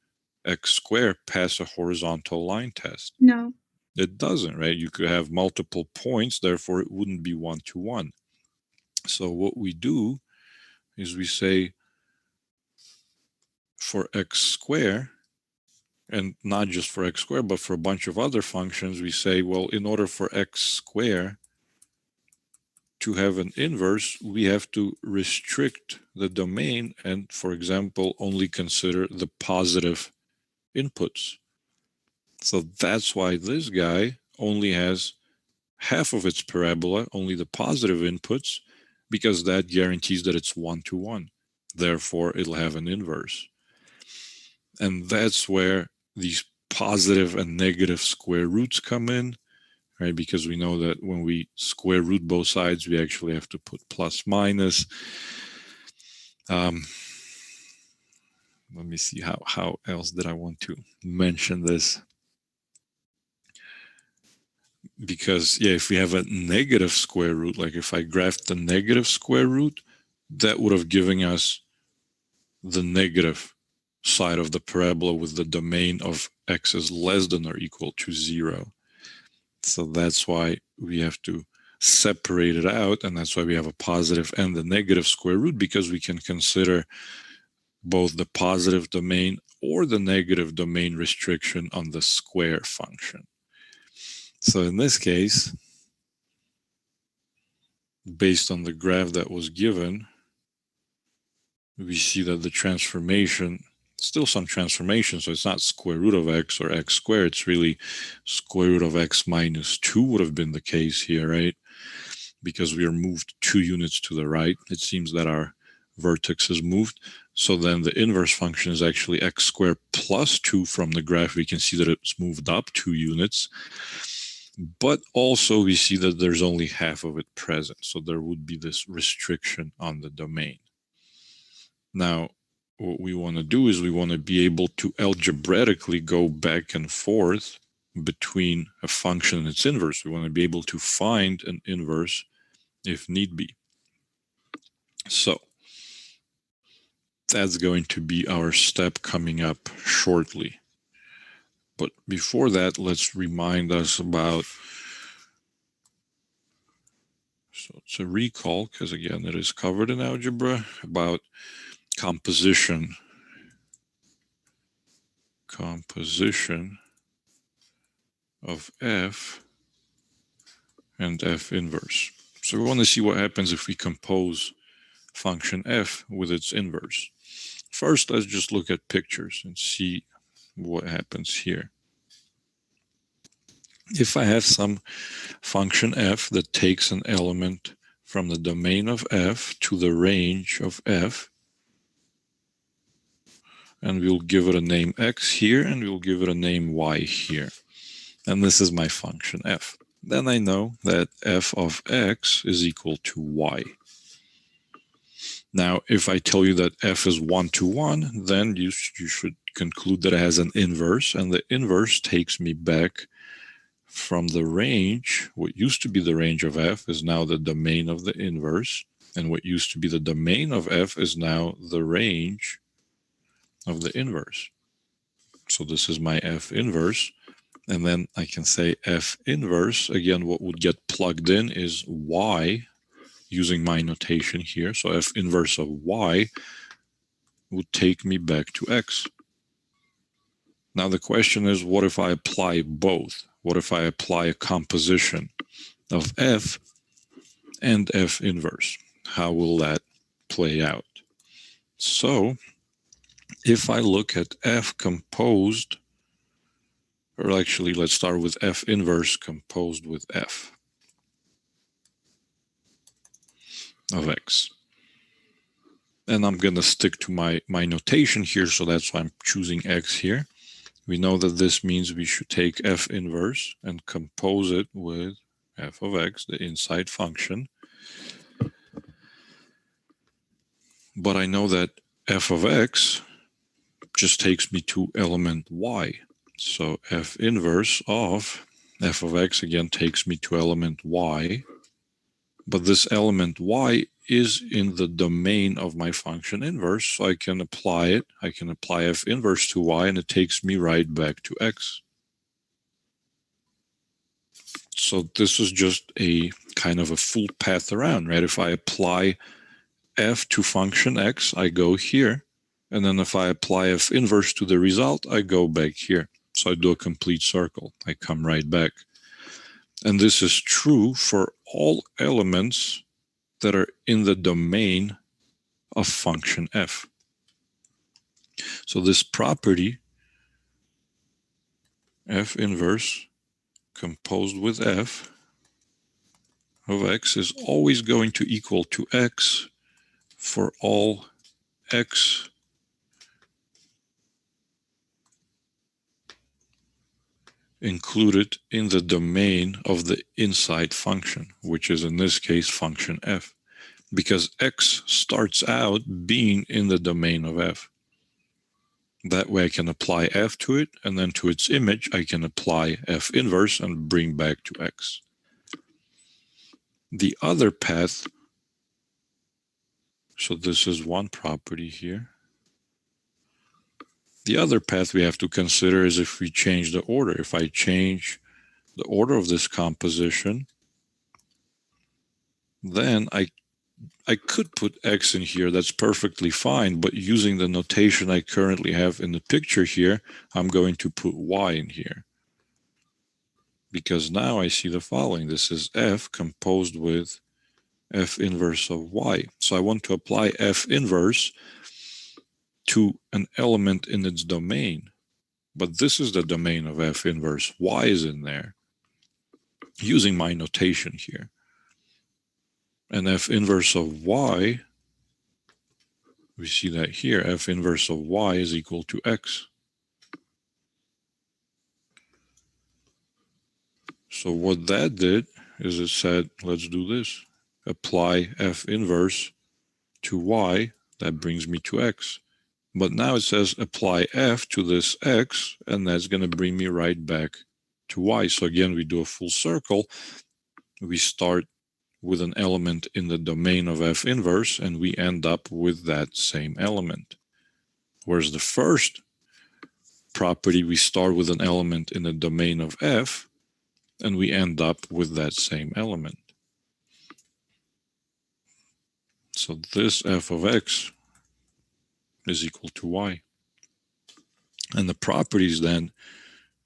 x squared pass a horizontal line test? No. It doesn't, right? You could have multiple points, therefore it wouldn't be 1 to 1. So what we do is we say for x squared, and not just for x squared, but for a bunch of other functions, we say, well, in order for x squared to have an inverse, we have to restrict the domain and, for example, only consider the positive inputs. So that's why this guy only has half of its parabola, only the positive inputs, because that guarantees that it's 1 to 1. Therefore, it'll have an inverse. And that's where these positive and negative square roots come in, right? Because we know that when we square root both sides, we actually have to put plus minus. Let me see how else did I want to mention this. Because, yeah, if we have a negative square root, like if I graphed the negative square root, that would have given us the negative side of the parabola with the domain of x is less than or equal to 0. So that's why we have to separate it out, and that's why we have a positive and the negative square root, because we can consider both the positive domain or the negative domain restriction on the square function. So in this case, based on the graph that was given, we see that the transformation, still some transformation, so it's not square root of x or x squared, it's really square root of x minus 2 would have been the case here, right? Because we are moved 2 units to the right. It seems that our vertex is moved. So then the inverse function is actually x squared plus 2 from the graph. We can see that it's moved up 2 units. But also we see that there's only half of it present. So there would be this restriction on the domain. Now, what we want to do is we want to be able to algebraically go back and forth between a function and its inverse. We want to be able to find an inverse if need be. So that's going to be our step coming up shortly. But before that, let's remind us about, so it's a recall, because again, it is covered in algebra, about composition of f and f inverse. So we want to see what happens if we compose function f with its inverse. First, let's just look at pictures and see what happens here. If I have some function f that takes an element from the domain of f to the range of f, and we'll give it a name x here, and we'll give it a name y here. And this is my function f. Then I know that f of x is equal to y. Now, if I tell you that f is 1 to 1, then you should conclude that it has an inverse, and the inverse takes me back from the range. What used to be the range of f is now the domain of the inverse. And what used to be the domain of f is now the range of the inverse. So this is my f inverse. And then I can say f inverse. Again, what would get plugged in is y using my notation here. So f inverse of y would take me back to x. Now the question is, what if I apply both? What if I apply a composition of f and f inverse? How will that play out? So if I look at f composed, or actually let's start with f inverse composed with f of x. And I'm going to stick to my notation here, so that's why I'm choosing x here. We know that this means we should take f inverse and compose it with f of x, the inside function. But I know that f of x just takes me to element y. So f inverse of f of x again takes me to element y. But this element y is in the domain of my function inverse, so I can apply it. I can apply f inverse to y, and it takes me right back to x. So this is just a kind of a full path around, right? If I apply f to function x, I go here. And then if I apply f inverse to the result, I go back here. So I do a complete circle. I come right back. And this is true for all elements that are in the domain of function f. So this property, f inverse composed with f of x, is always going to equal to x for all x included in the domain of the inside function, which is in this case function f, because x starts out being in the domain of f. That way I can apply f to it, and then to its image I can apply f inverse and bring back to x. The other path, so this is one property here. The other path we have to consider is if we change the order. If I change the order of this composition, then I could put x in here. That's perfectly fine, but using the notation I currently have in the picture here, I'm going to put y in here. Because now I see the following. This is f composed with f inverse of y. So I want to apply f inverse to an element in its domain. But this is the domain of f inverse. Y is in there, using my notation here. And f inverse of y, we see that here, f inverse of y is equal to x. So what that did is it said, let's do this. Apply f inverse to y, that brings me to x. But now it says apply f to this x, and that's going to bring me right back to y. So again, we do a full circle. We start with an element in the domain of f inverse, and we end up with that same element. Whereas the first property, we start with an element in the domain of f, and we end up with that same element. So this f of x is equal to y. And the properties then,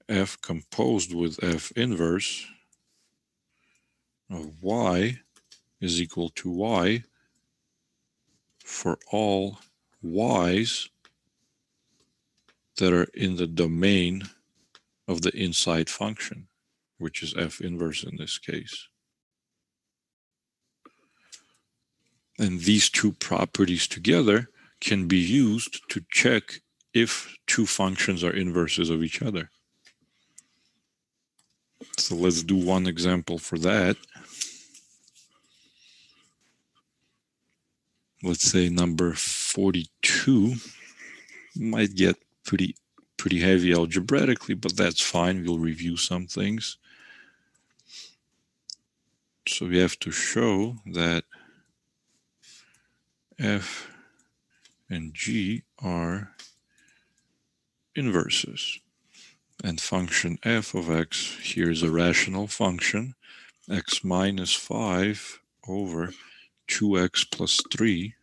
f composed with f inverse of y is equal to y for all y's that are in the domain of the inside function, which is f inverse in this case. And these two properties together can be used to check if two functions are inverses of each other. So let's do one example for that. Let's say number 42 might get pretty heavy algebraically, but that's fine. We'll review some things. So we have to show that f and g are inverses. And function f of x here is a rational function, x minus 5 over 2x plus 3.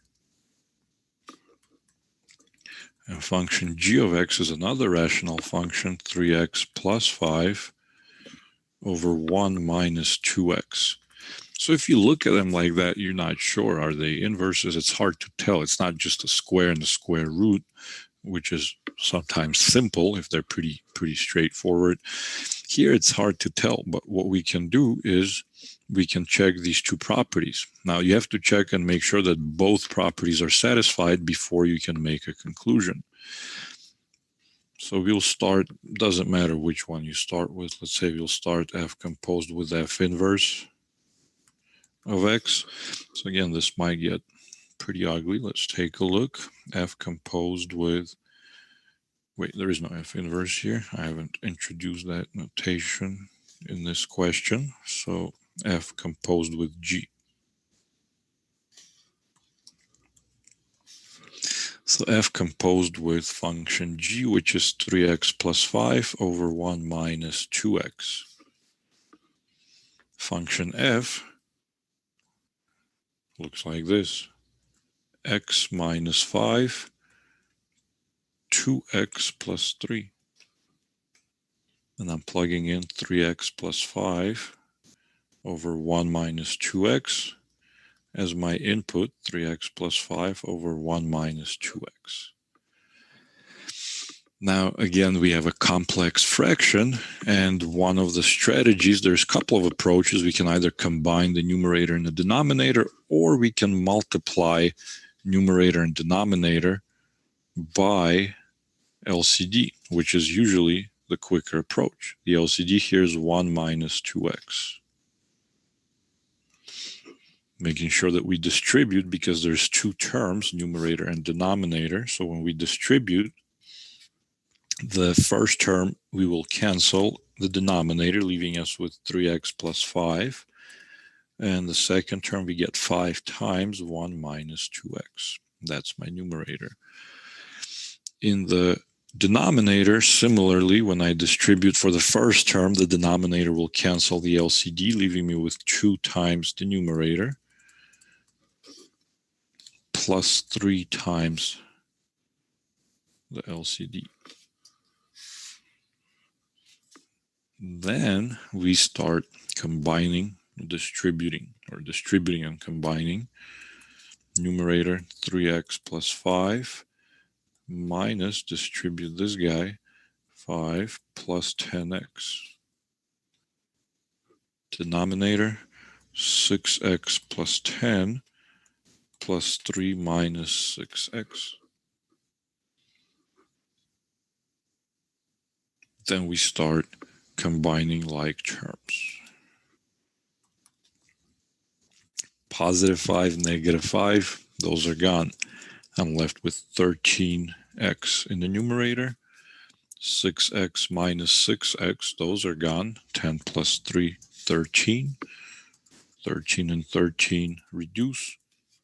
And function g of x is another rational function, 3x plus 5 over 1 minus 2x. So if you look at them like that, you're not sure, are they inverses? It's hard to tell. It's not just a square and the square root, which is sometimes simple if they're pretty straightforward. Here it's hard to tell, but what we can do is we can check these two properties. Now you have to check and make sure that both properties are satisfied before you can make a conclusion. So we'll start, doesn't matter which one you start with. Let's say we'll start f composed with f inverse of x. So again, this might get pretty ugly. Let's take a look. F composed with, wait, there is no f inverse here. I haven't introduced that notation in this question. So f composed with g. So f composed with function g, which is 3x plus 5 over 1 minus 2x. Function f looks like this. X minus 5, 2x plus 3. And I'm plugging in 3x plus 5 over 1 minus 2x as my input, 3x plus 5 over 1 minus 2x. Now, again, we have a complex fraction, and one of the strategies, there's a couple of approaches. We can either combine the numerator and the denominator, or we can multiply numerator and denominator by LCD, which is usually the quicker approach. The LCD here is 1 minus 2x. Making sure that we distribute, because there's two terms, numerator and denominator. So when we distribute, the first term, we will cancel the denominator, leaving us with 3x plus 5. And the second term, we get 5 times 1 minus 2x. That's my numerator. In the denominator, similarly, when I distribute for the first term, the denominator will cancel the LCD, leaving me with 2 times the numerator plus 3 times the LCD. Then we start combining, distributing and combining. Numerator 3x plus 5 minus, distribute this guy, 5 plus 10x. Denominator 6x plus 10 plus 3 minus 6x. Then we start combining like terms. Positive 5, negative 5, those are gone. I'm left with 13x in the numerator. 6x minus 6x, those are gone. 10 plus 3, 13. 13 and 13 reduce.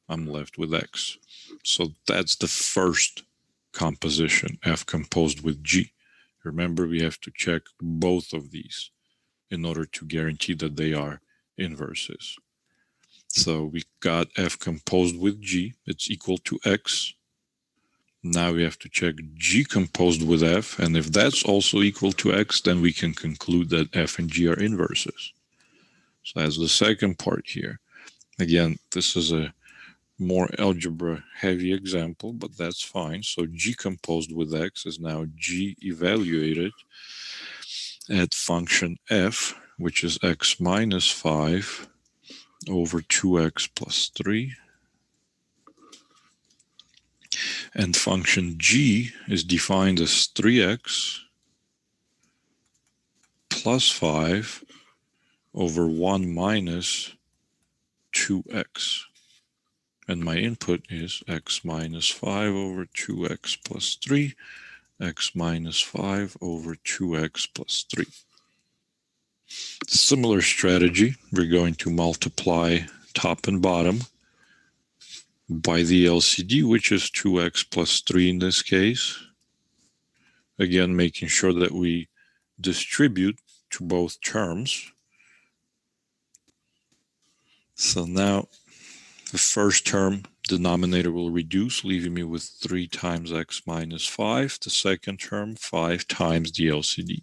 I'm left with x. So that's the first composition, f composed with g. Remember, we have to check both of these in order to guarantee that they are inverses. So we got f composed with g, it's equal to x. Now we have to check g composed with f, and if that's also equal to x, then we can conclude that f and g are inverses. So that's the second part here. Again, this is a more algebra heavy example, but that's fine. So g composed with x is now g evaluated at function f, which is x minus 5 over 2x plus 3. And function g is defined as 3x plus 5 over 1 minus 2x. And my input is x minus 5 over 2x plus 3, x minus 5 over 2x plus 3. Similar strategy, we're going to multiply top and bottom. by the LCD, which is 2x plus 3 in this case. Again, making sure that we distribute to both terms. So now the first term denominator will reduce, leaving me with 3 times x minus 5. The second term, 5 times the LCD.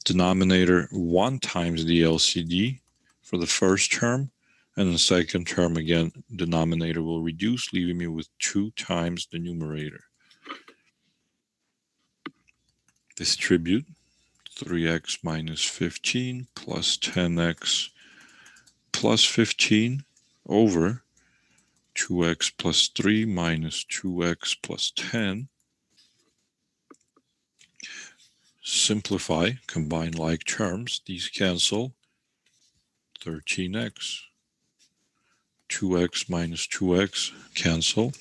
Denominator 1 times the LCD for the first term. And the second term, again, denominator will reduce, leaving me with 2 times the numerator. Distribute 3x minus 15 plus 10x plus 15 over 2x plus 3 minus 2x plus 10. Simplify, combine like terms. These cancel. 13x. 2x minus 2x cancel.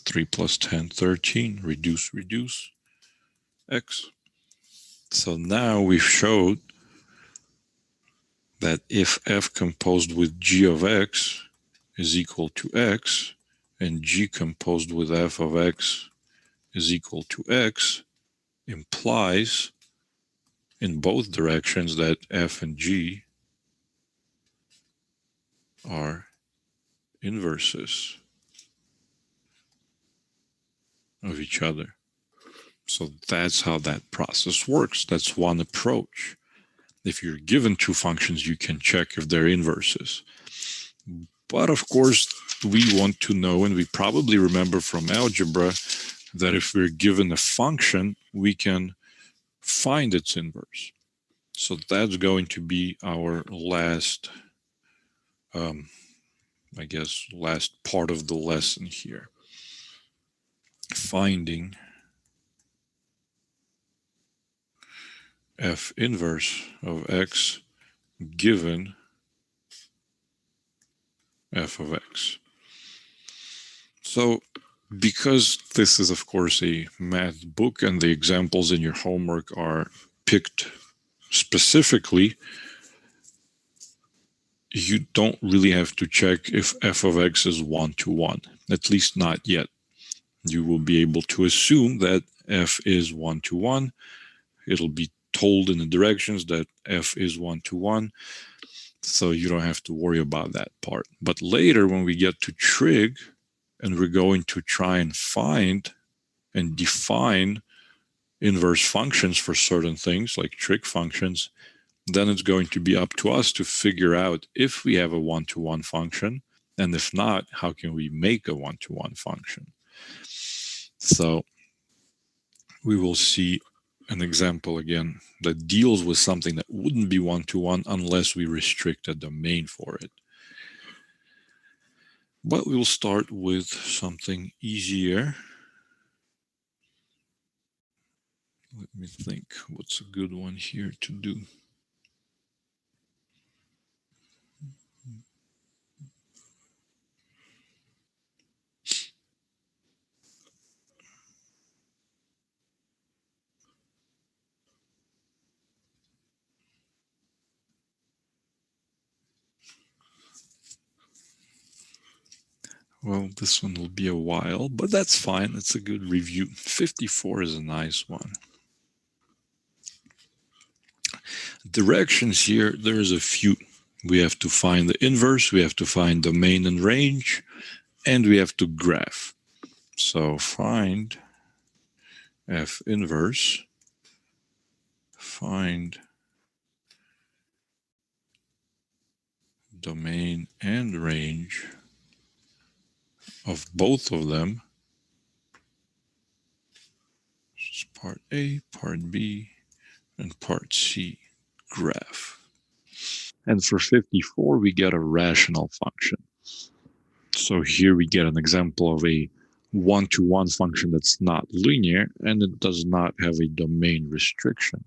3 plus 10, 13. Reduce, reduce. X. So now we've showed that if f composed with g of x is equal to x, and g composed with f of x is equal to x, implies in both directions that f and g are inverses of each other. So that's how that process works. That's one approach. If you're given two functions, you can check if they're inverses. But of course, we want to know, and we probably remember from algebra, that if we're given a function, we can find its inverse. So that's going to be our last, I guess, last part of the lesson here. Finding f inverse of x given f of x. So because this is, of course, a math book and the examples in your homework are picked specifically, you don't really have to check if f of x is 1-to-1, at least not yet. You will be able to assume that f is 1-to-1. It'll be told in the directions that f is 1-to-1, so you don't have to worry about that part. But later, when we get to trig, and we're going to try and find and define inverse functions for certain things, like trig functions, then it's going to be up to us to figure out if we have a 1-to-1 function, and if not, how can we make a 1-to-1 function? So we will see an example again that deals with something that wouldn't be 1-to-1 unless we restrict a domain for it. But we'll start with something easier. Let me think, what's a good one here to do? Well, this one will be a while, but that's fine. It's a good review. 54 is a nice one. Directions here, there's a few. We have to find the inverse, we have to find domain and range, and we have to graph. So find f inverse, find domain and range of both of them. This is part A, part B, and part C, graph. And for 54, we get a rational function. So here we get an example of a 1-to-1 function that's not linear, and it does not have a domain restriction.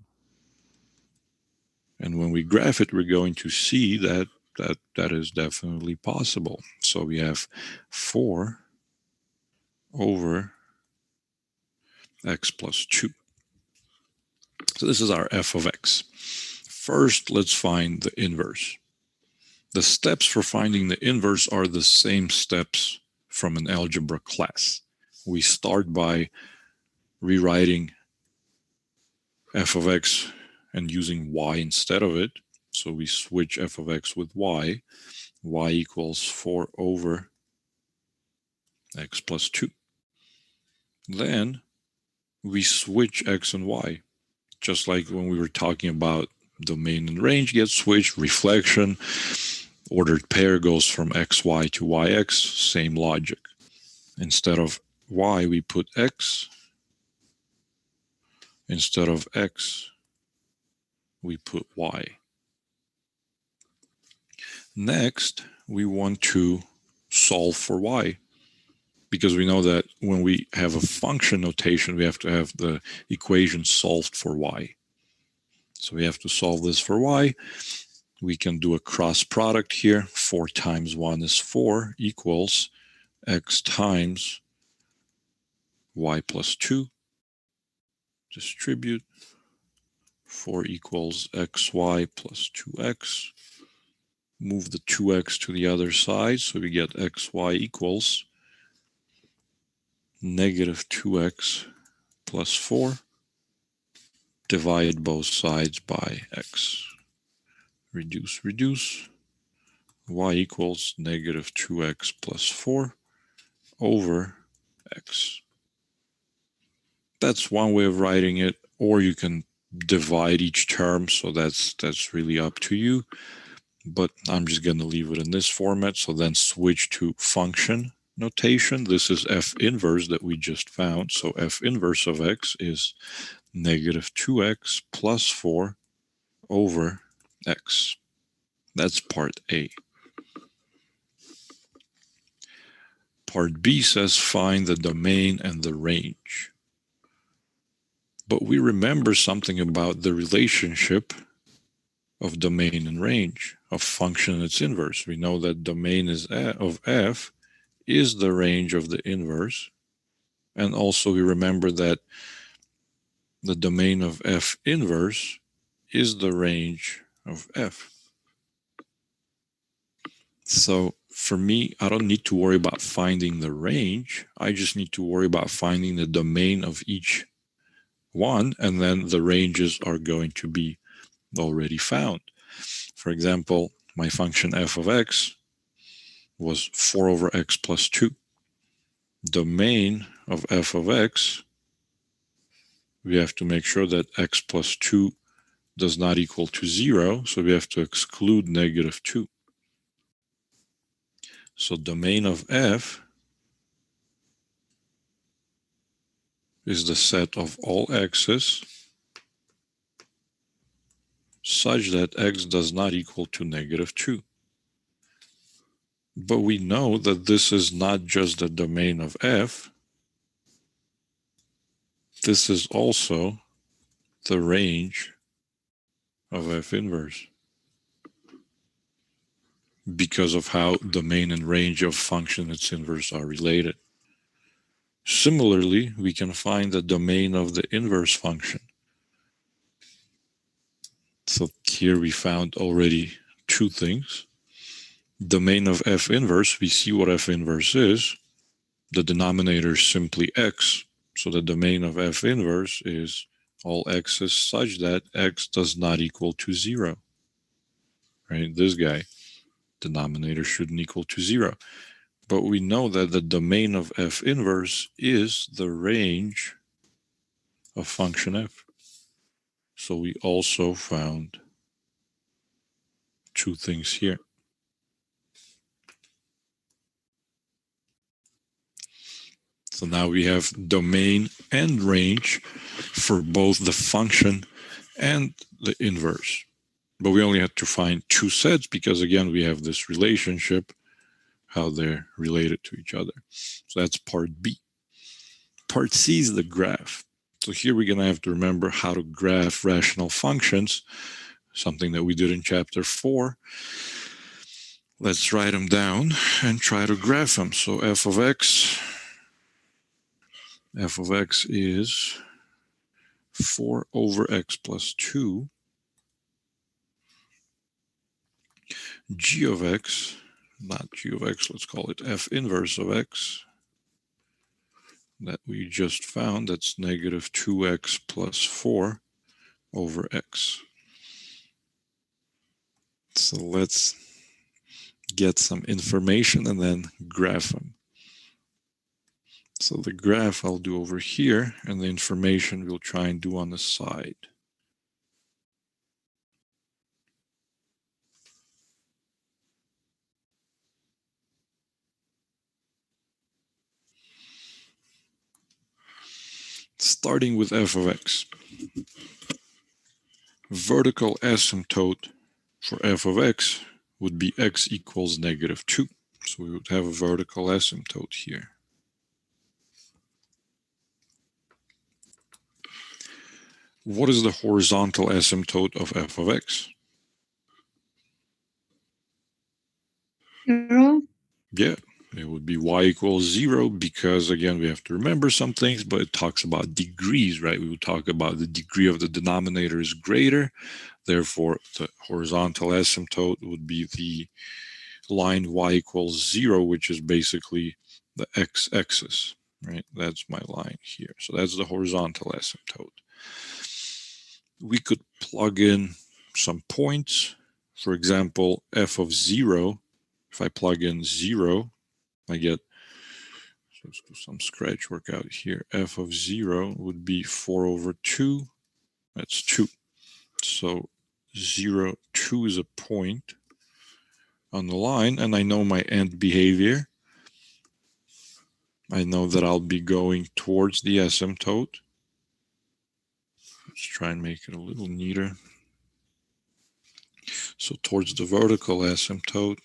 And when we graph it, we're going to see that is definitely possible. So we have 4 over x plus 2. So this is our f of x. First, let's find the inverse. The steps for finding the inverse are the same steps from an algebra class. We start by rewriting f of x and using y instead of it. So we switch f of x with y. Y equals 4 over x plus 2. Then we switch x and y, just like when we were talking about domain and range gets switched, reflection, ordered pair goes from xy to yx, same logic. Instead of y, we put x. Instead of x, we put y. Next, we want to solve for y, because we know that when we have a function notation, we have to have the equation solved for y. So we have to solve this for y. We can do a cross product here. 4 times 1 is 4 equals x times y plus 2. Distribute. 4 equals xy plus 2x. Move the 2x to the other side, so we get xy equals negative 2x plus 4. Divide both sides by x. Reduce, reduce. Y equals negative 2x plus 4 over x. That's one way of writing it, or you can divide each term, so that's really up to you. But I'm just going to leave it in this format. So then switch to function notation. This is f inverse that we just found. So f inverse of x is negative 2x plus 4 over x. That's part A. Part B says find the domain and the range. But we remember something about the relationship of domain and range of function and its inverse. We know that domain of f is the range of the inverse. And also we remember that the domain of f inverse is the range of f. So for me, I don't need to worry about finding the range. I just need to worry about finding the domain of each one, and then the ranges are going to be already found. For example, my function f of x was 4 over x plus 2. Domain of f of x, we have to make sure that x plus 2 does not equal to 0, so we have to exclude negative 2. So domain of f is the set of all x's such that x does not equal to negative 2. But we know that this is not just the domain of f. This is also the range of f inverse, because of how domain and range of function and its inverse are related. Similarly, we can find the domain of the inverse function. So here we found already two things. Domain of f inverse, we see what f inverse is. The denominator is simply x. So the domain of f inverse is all x's such that x does not equal to 0. Right? This guy, denominator shouldn't equal to 0. But we know that the domain of f inverse is the range of function f. So we also found two things here. So now we have domain and range for both the function and the inverse. But we only had to find two sets because, again, we have this relationship, how they're related to each other. So that's part B. Part C is the graph. So here we're going to have to remember how to graph rational functions, something that we did in chapter 4. Let's write them down and try to graph them. So f of x is 4 over x plus 2. g of x, not g of x, let's call it f inverse of x, that we just found, that's negative 2x plus 4 over x. So let's get some information and then graph them. So the graph I'll do over here, and the information we'll try and do on the side. Starting with f of x. Vertical asymptote for f of x would be x equals negative 2. So we would have a vertical asymptote here. What is the horizontal asymptote of f of x? 0. Yeah, it would be y equals 0 because, again, we have to remember some things, but it talks about degrees, right? We would talk about the degree of the denominator is greater. Therefore, the horizontal asymptote would be the line y equals 0, which is basically the x-axis, right? That's my line here. So that's the horizontal asymptote. We could plug in some points. For example, f of 0, if I plug in 0, I get, so let's do some scratch work out here. F of 0 would be 4 over 2. That's 2. So 0, 2 is a point on the line, and I know my end behavior. I know that I'll be going towards the asymptote. Let's try and make it a little neater. So towards the vertical asymptote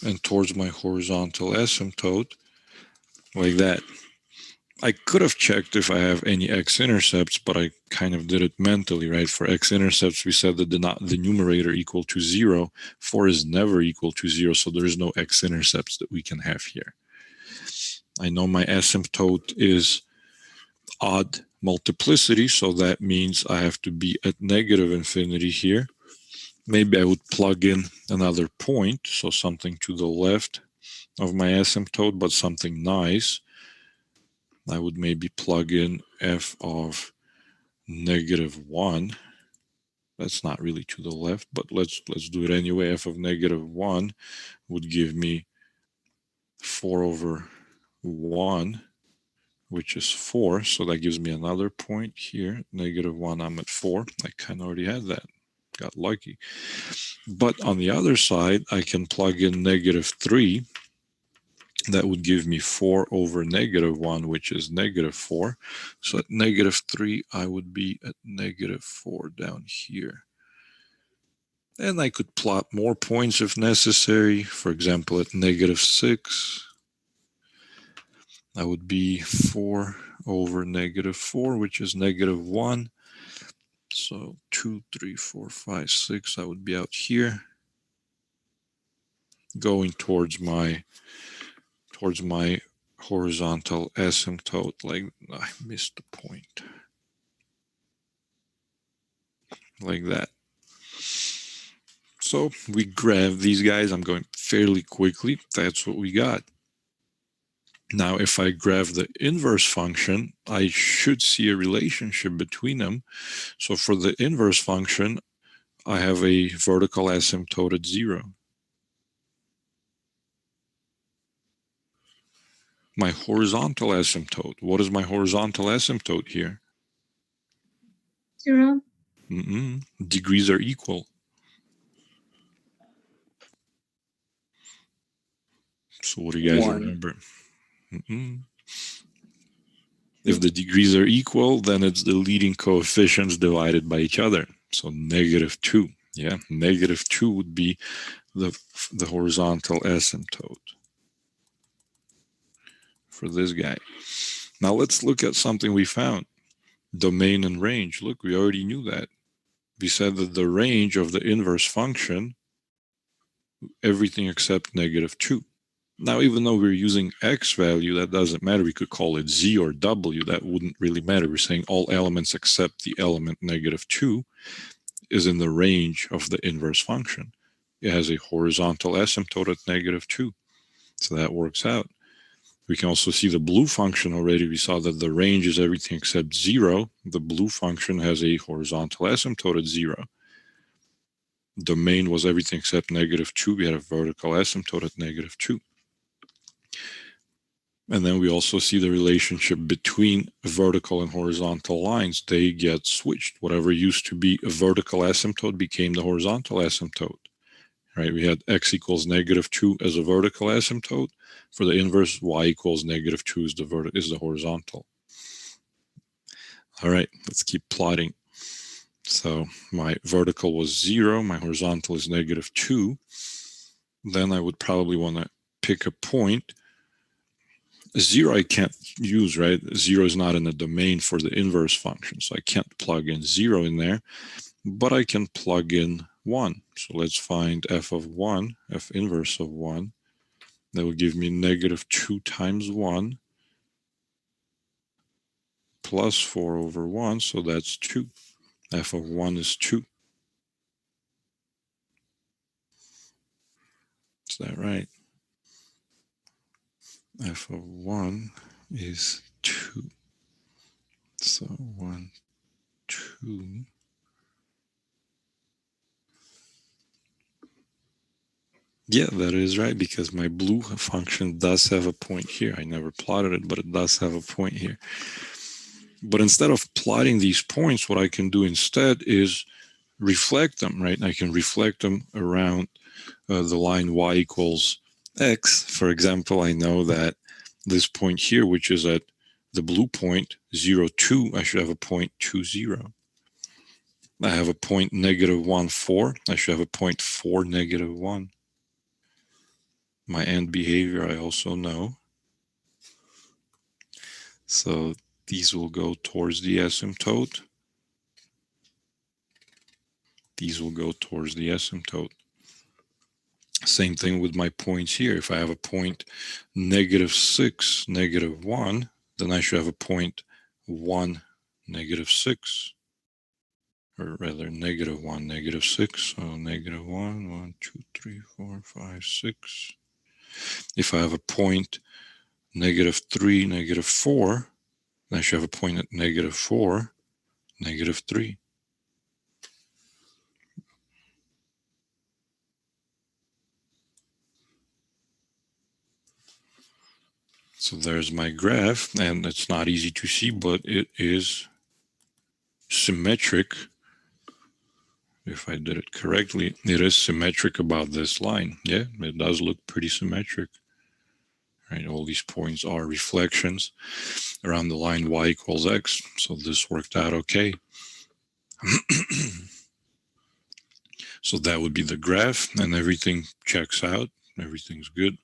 and towards my horizontal asymptote, like that. I could have checked if I have any x-intercepts, but I kind of did it mentally, right? For x-intercepts, we said that the numerator equal to 0. 4 is never equal to 0, so there is no x-intercepts that we can have here. I know my asymptote is odd multiplicity, so that means I have to be at negative infinity here. Maybe I would plug in another point, so something to the left of my asymptote, but something nice. I would maybe plug in f of negative 1. That's not really to the left, but let's do it anyway. F of negative 1 would give me 4 over 1, which is 4. So that gives me another point here. Negative 1, I'm at 4. I kind of already had that. Got lucky. But on the other side, I can plug in negative 3. That would give me 4 over negative 1, which is negative 4. So at negative 3, I would be at negative 4 down here. And I could plot more points if necessary. For example, at negative 6, I would be 4 over negative 4, which is negative 1. So 2, 3, 4, 5, 6, I would be out here, going towards my horizontal asymptote. Like, I missed the point. Like that. So we graph these guys. I'm going fairly quickly. That's what we got. Now, if I graph the inverse function, I should see a relationship between them. So for the inverse function, I have a vertical asymptote at 0. My horizontal asymptote. What is my horizontal asymptote here? 0. Degrees are equal. So what do you guys 1. remember? If the degrees are equal, then it's the leading coefficients divided by each other. So negative 2. Yeah, negative 2 would be the horizontal asymptote for this guy. Now let's look at something we found. Domain and range. Look, we already knew that. We said that the range of the inverse function, everything except negative 2. Now, even though we're using x value, that doesn't matter. We could call it z or w. That wouldn't really matter. We're saying all elements except the element negative 2. is in the range of the inverse function. It has a horizontal asymptote at -2. So that works out. We can also see the blue function already. We saw that the range is everything except 0. The blue function has a horizontal asymptote at 0. Domain was everything except -2. We had a vertical asymptote at -2. And then we also see the relationship between vertical and horizontal lines. They get switched. Whatever used to be a vertical asymptote became the horizontal asymptote. Right? We had x equals -2 as a vertical asymptote. For the inverse, y equals -2 is the horizontal. All right, let's keep plotting. So my vertical was 0, my horizontal is -2. Then I would probably want to pick a point. 0 I can't use, right? 0 is not in the domain for the inverse function, so I can't plug in 0 in there, but I can plug in 1. So let's find f of 1, f inverse of 1. That will give me -2 times 1 plus 4 over 1, so that's 2. F of 1 is 2. Is that right? F of 1 is 2. So 1, 2. Yeah, that is right, because my blue function does have a point here. I never plotted it, but it does have a point here. But instead of plotting these points, what I can do instead is reflect them, right? I can reflect them around the line y equals x. For example, I know that this point here, which is at the blue point, 0, 2, I should have a point 2, 0. I have a point -1, 4. I should have a point 4, -1. My end behavior I also know. So these will go towards the asymptote. These will go towards the asymptote. Same thing with my points here. If I have a point -6, -1, then I should have a point 1, -6. Or rather, -1, -6. So -1, 1, 2, 3, 4, 5, 6. If I have a point -3, -4, then I should have a point at -4, -3. So there's my graph, and it's not easy to see, but it is symmetric. If I did it correctly, it is symmetric about this line. Yeah, it does look pretty symmetric. Right, all these points are reflections around the line y equals x, so this worked out okay. So that would be the graph, and everything checks out. Everything's good.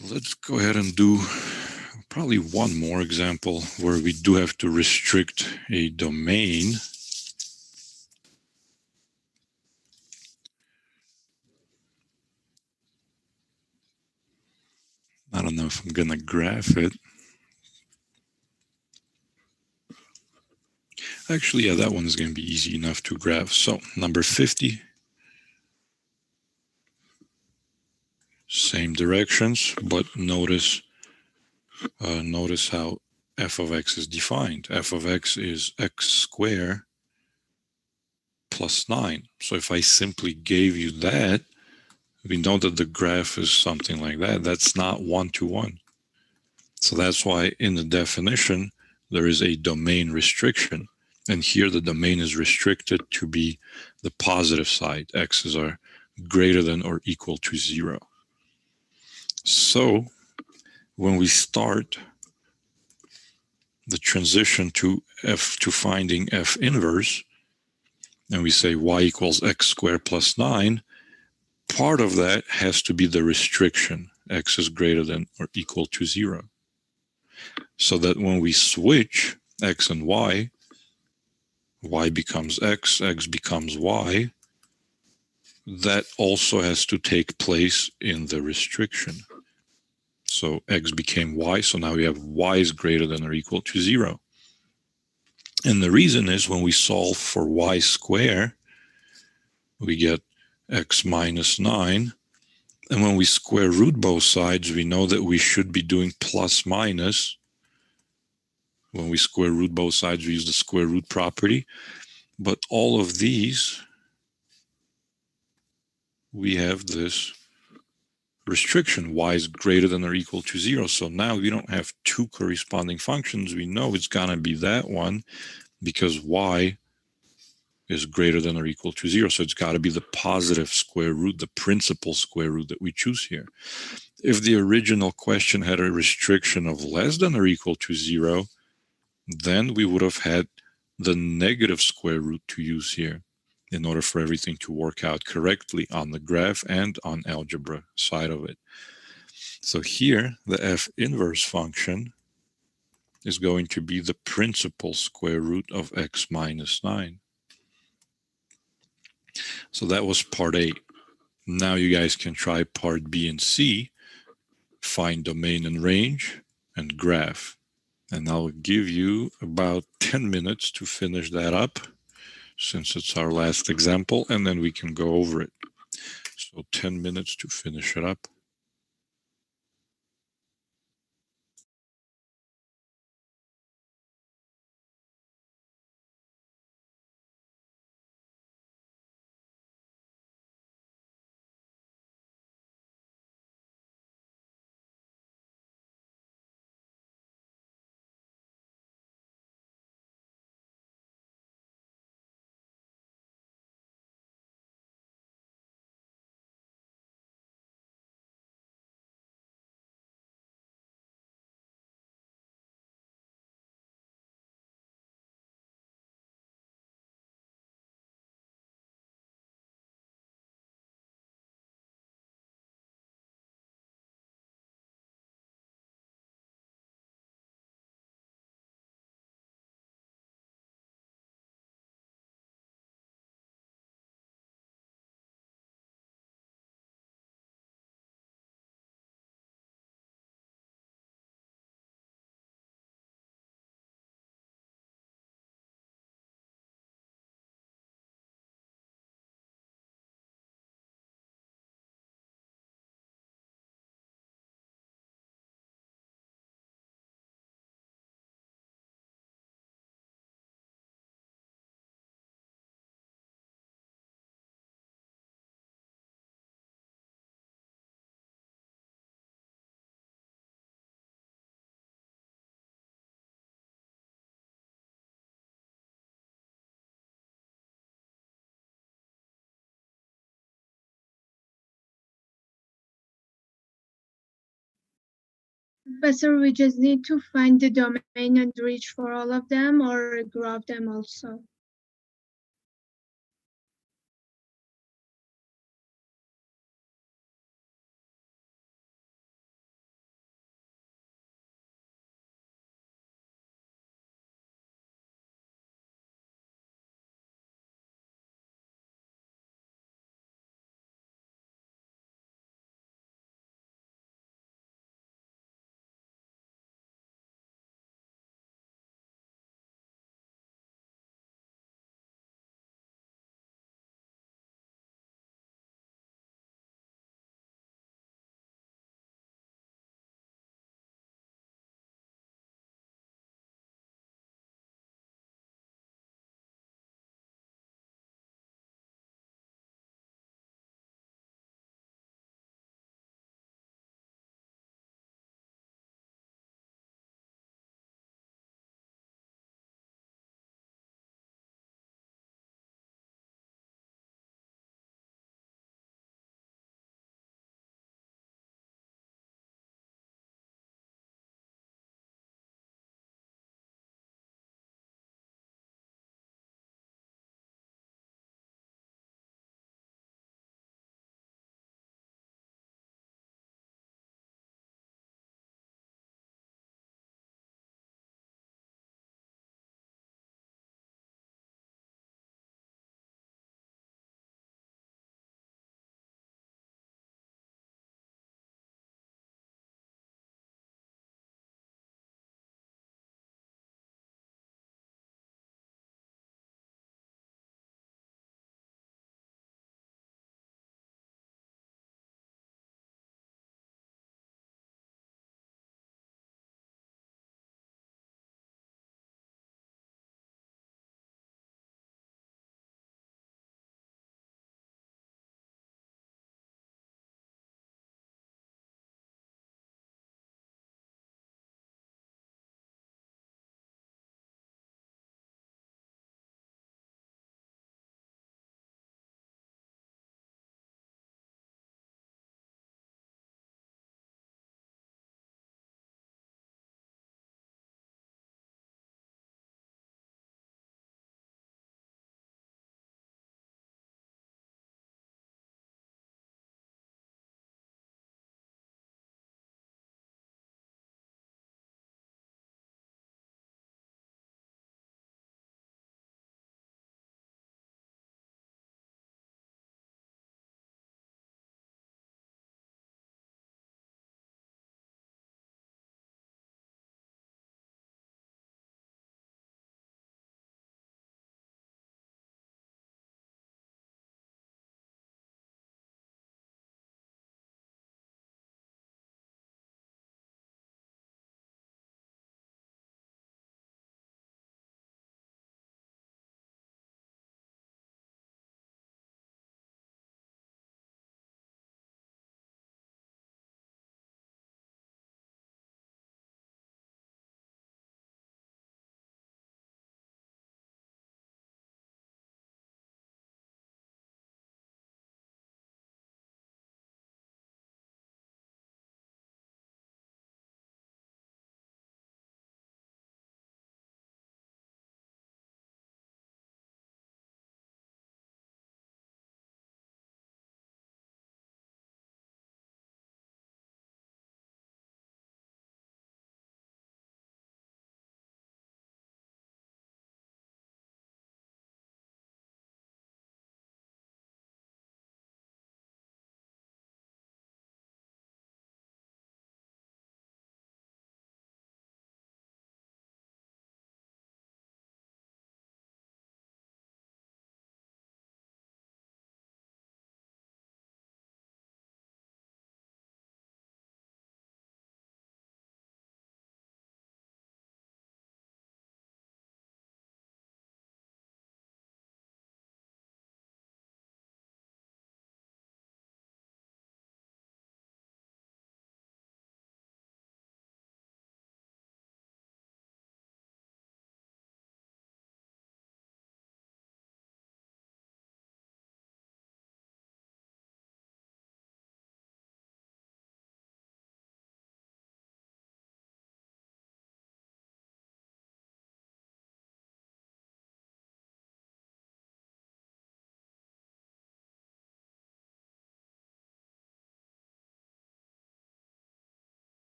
Let's go ahead and do probably one more example where we do have to restrict a domain. I don't know if I'm going to graph it. Actually, yeah, that one is going to be easy enough to graph. So number 50. Same directions, but notice how f of x is defined. F of x is x squared plus 9. So if I simply gave you that, we know that the graph is something like that. That's not one-to-one. So that's why in the definition, there is a domain restriction. And here the domain is restricted to be the positive side. X's are greater than or equal to 0. So when we start the transition to finding f inverse, and we say y equals x squared plus 9, part of that has to be the restriction. X is greater than or equal to 0. So that when we switch x and y becomes x, x becomes y, that also has to take place in the restriction. So x became y, so now we have y is greater than or equal to 0. And the reason is when we solve for y squared, we get x minus 9. And when we square root both sides, we know that we should be doing plus minus. When we square root both sides, we use the square root property. But all of these, we have this restriction, y is greater than or equal to 0. So now we don't have two corresponding functions. We know it's going to be that one because y is greater than or equal to 0. So it's got to be the positive square root, the principal square root that we choose here. If the original question had a restriction of less than or equal to 0, then we would have had the negative square root to use here in order for everything to work out correctly on the graph and on algebra side of it. So here, the f inverse function is going to be the principal square root of x minus 9. So that was part A. Now you guys can try part B and C, find domain and range, and graph. And I'll give you about 10 minutes to finish that up, since it's our last example, and then we can go over it. So 10 minutes to finish it up. Professor, we just need to find the domain and reach for all of them or graph them also.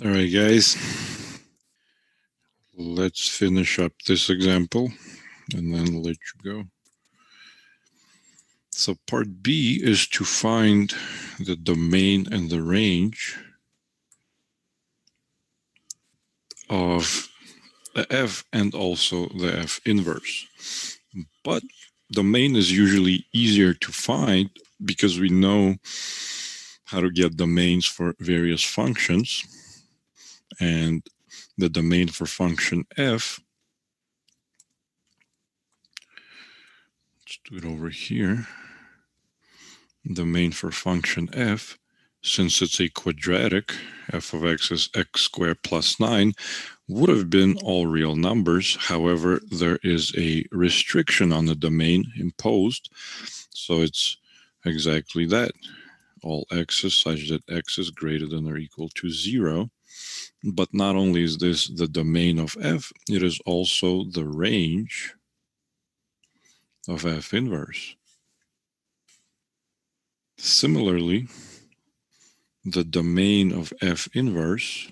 All right, guys. Let's finish up this example and then let you go. So part B is to find the domain and the range of the f and also the f inverse. But domain is usually easier to find because we know how to get domains for various functions. And the domain for function f, let's do it over here. Domain for function f, since it's a quadratic, f of x is x squared plus 9, would have been all real numbers. However, there is a restriction on the domain imposed. So it's exactly that. All x's such that x is greater than or equal to 0. But not only is this the domain of f, it is also the range of f inverse. Similarly, the domain of f inverse,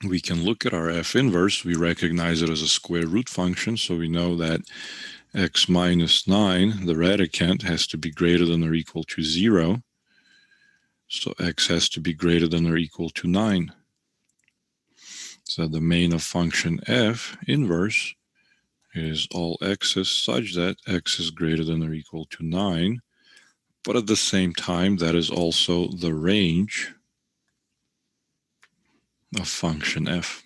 we can look at our f inverse. We recognize it as a square root function, so we know that x minus 9, the radicand, has to be greater than or equal to 0. So x has to be greater than or equal to 9. So the domain of function f inverse is all x's such that x is greater than or equal to 9. But at the same time, that is also the range of function f.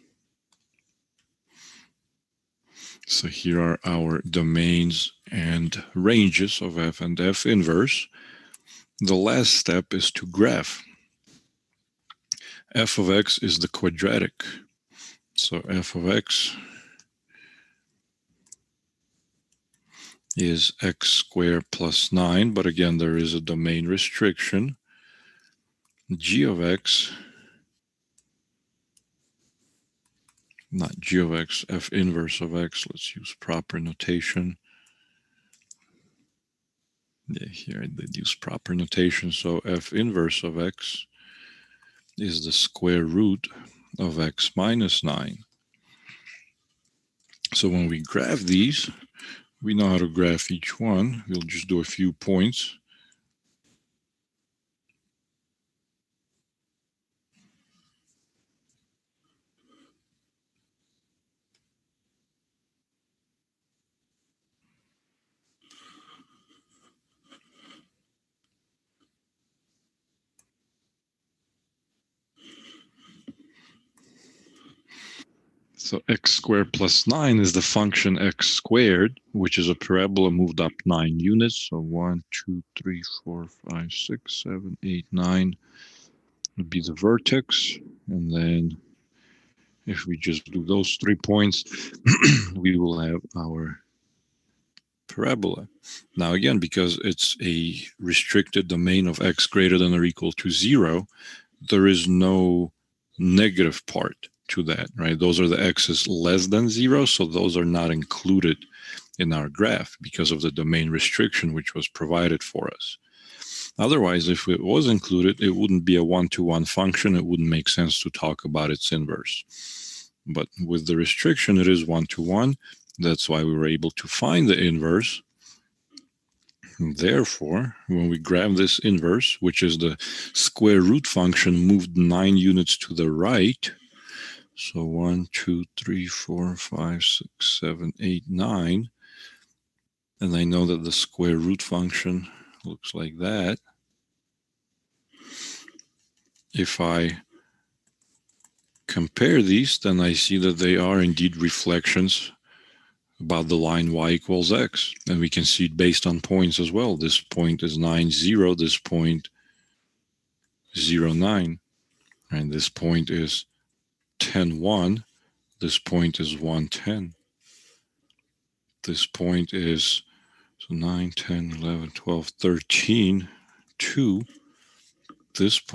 So here are our domains and ranges of f and f inverse. The last step is to graph. F of x is the quadratic. So f of x is x squared plus 9, but again, there is a domain restriction. G of x, not g of x, f inverse of x, let's use proper notation. Yeah, here I did use proper notation. So f inverse of x is the square root of x minus 9. So when we graph these, we know how to graph each one. We'll just do a few points. So x squared plus 9 is the function x squared, which is a parabola moved up 9 units. So 1, 2, 3, 4, 5, 6, 7, 8, 9 would be the vertex. And then if we just do those 3 points, we will have our parabola. Now again, because it's a restricted domain of x greater than or equal to 0, there is no negative part to that, right? Those are the x's less than 0, so those are not included in our graph because of the domain restriction which was provided for us. Otherwise, if it was included, it wouldn't be a one-to-one function. It wouldn't make sense to talk about its inverse. But with the restriction, it is one-to-one. That's why we were able to find the inverse. Therefore, when we graph this inverse, which is the square root function moved 9 units to the right, so 1, 2, 3, 4, 5, 6, 7, 8, 9, and I know that the square root function looks like that. If I compare these, then I see that they are indeed reflections about the line y equals x. And we can see it based on points as well. This point is 9, 0. This point, 0, 9. And this point is 10, 1. This point is 1, 10. This point is so 9, 10, 11, 12, 13, 2. This point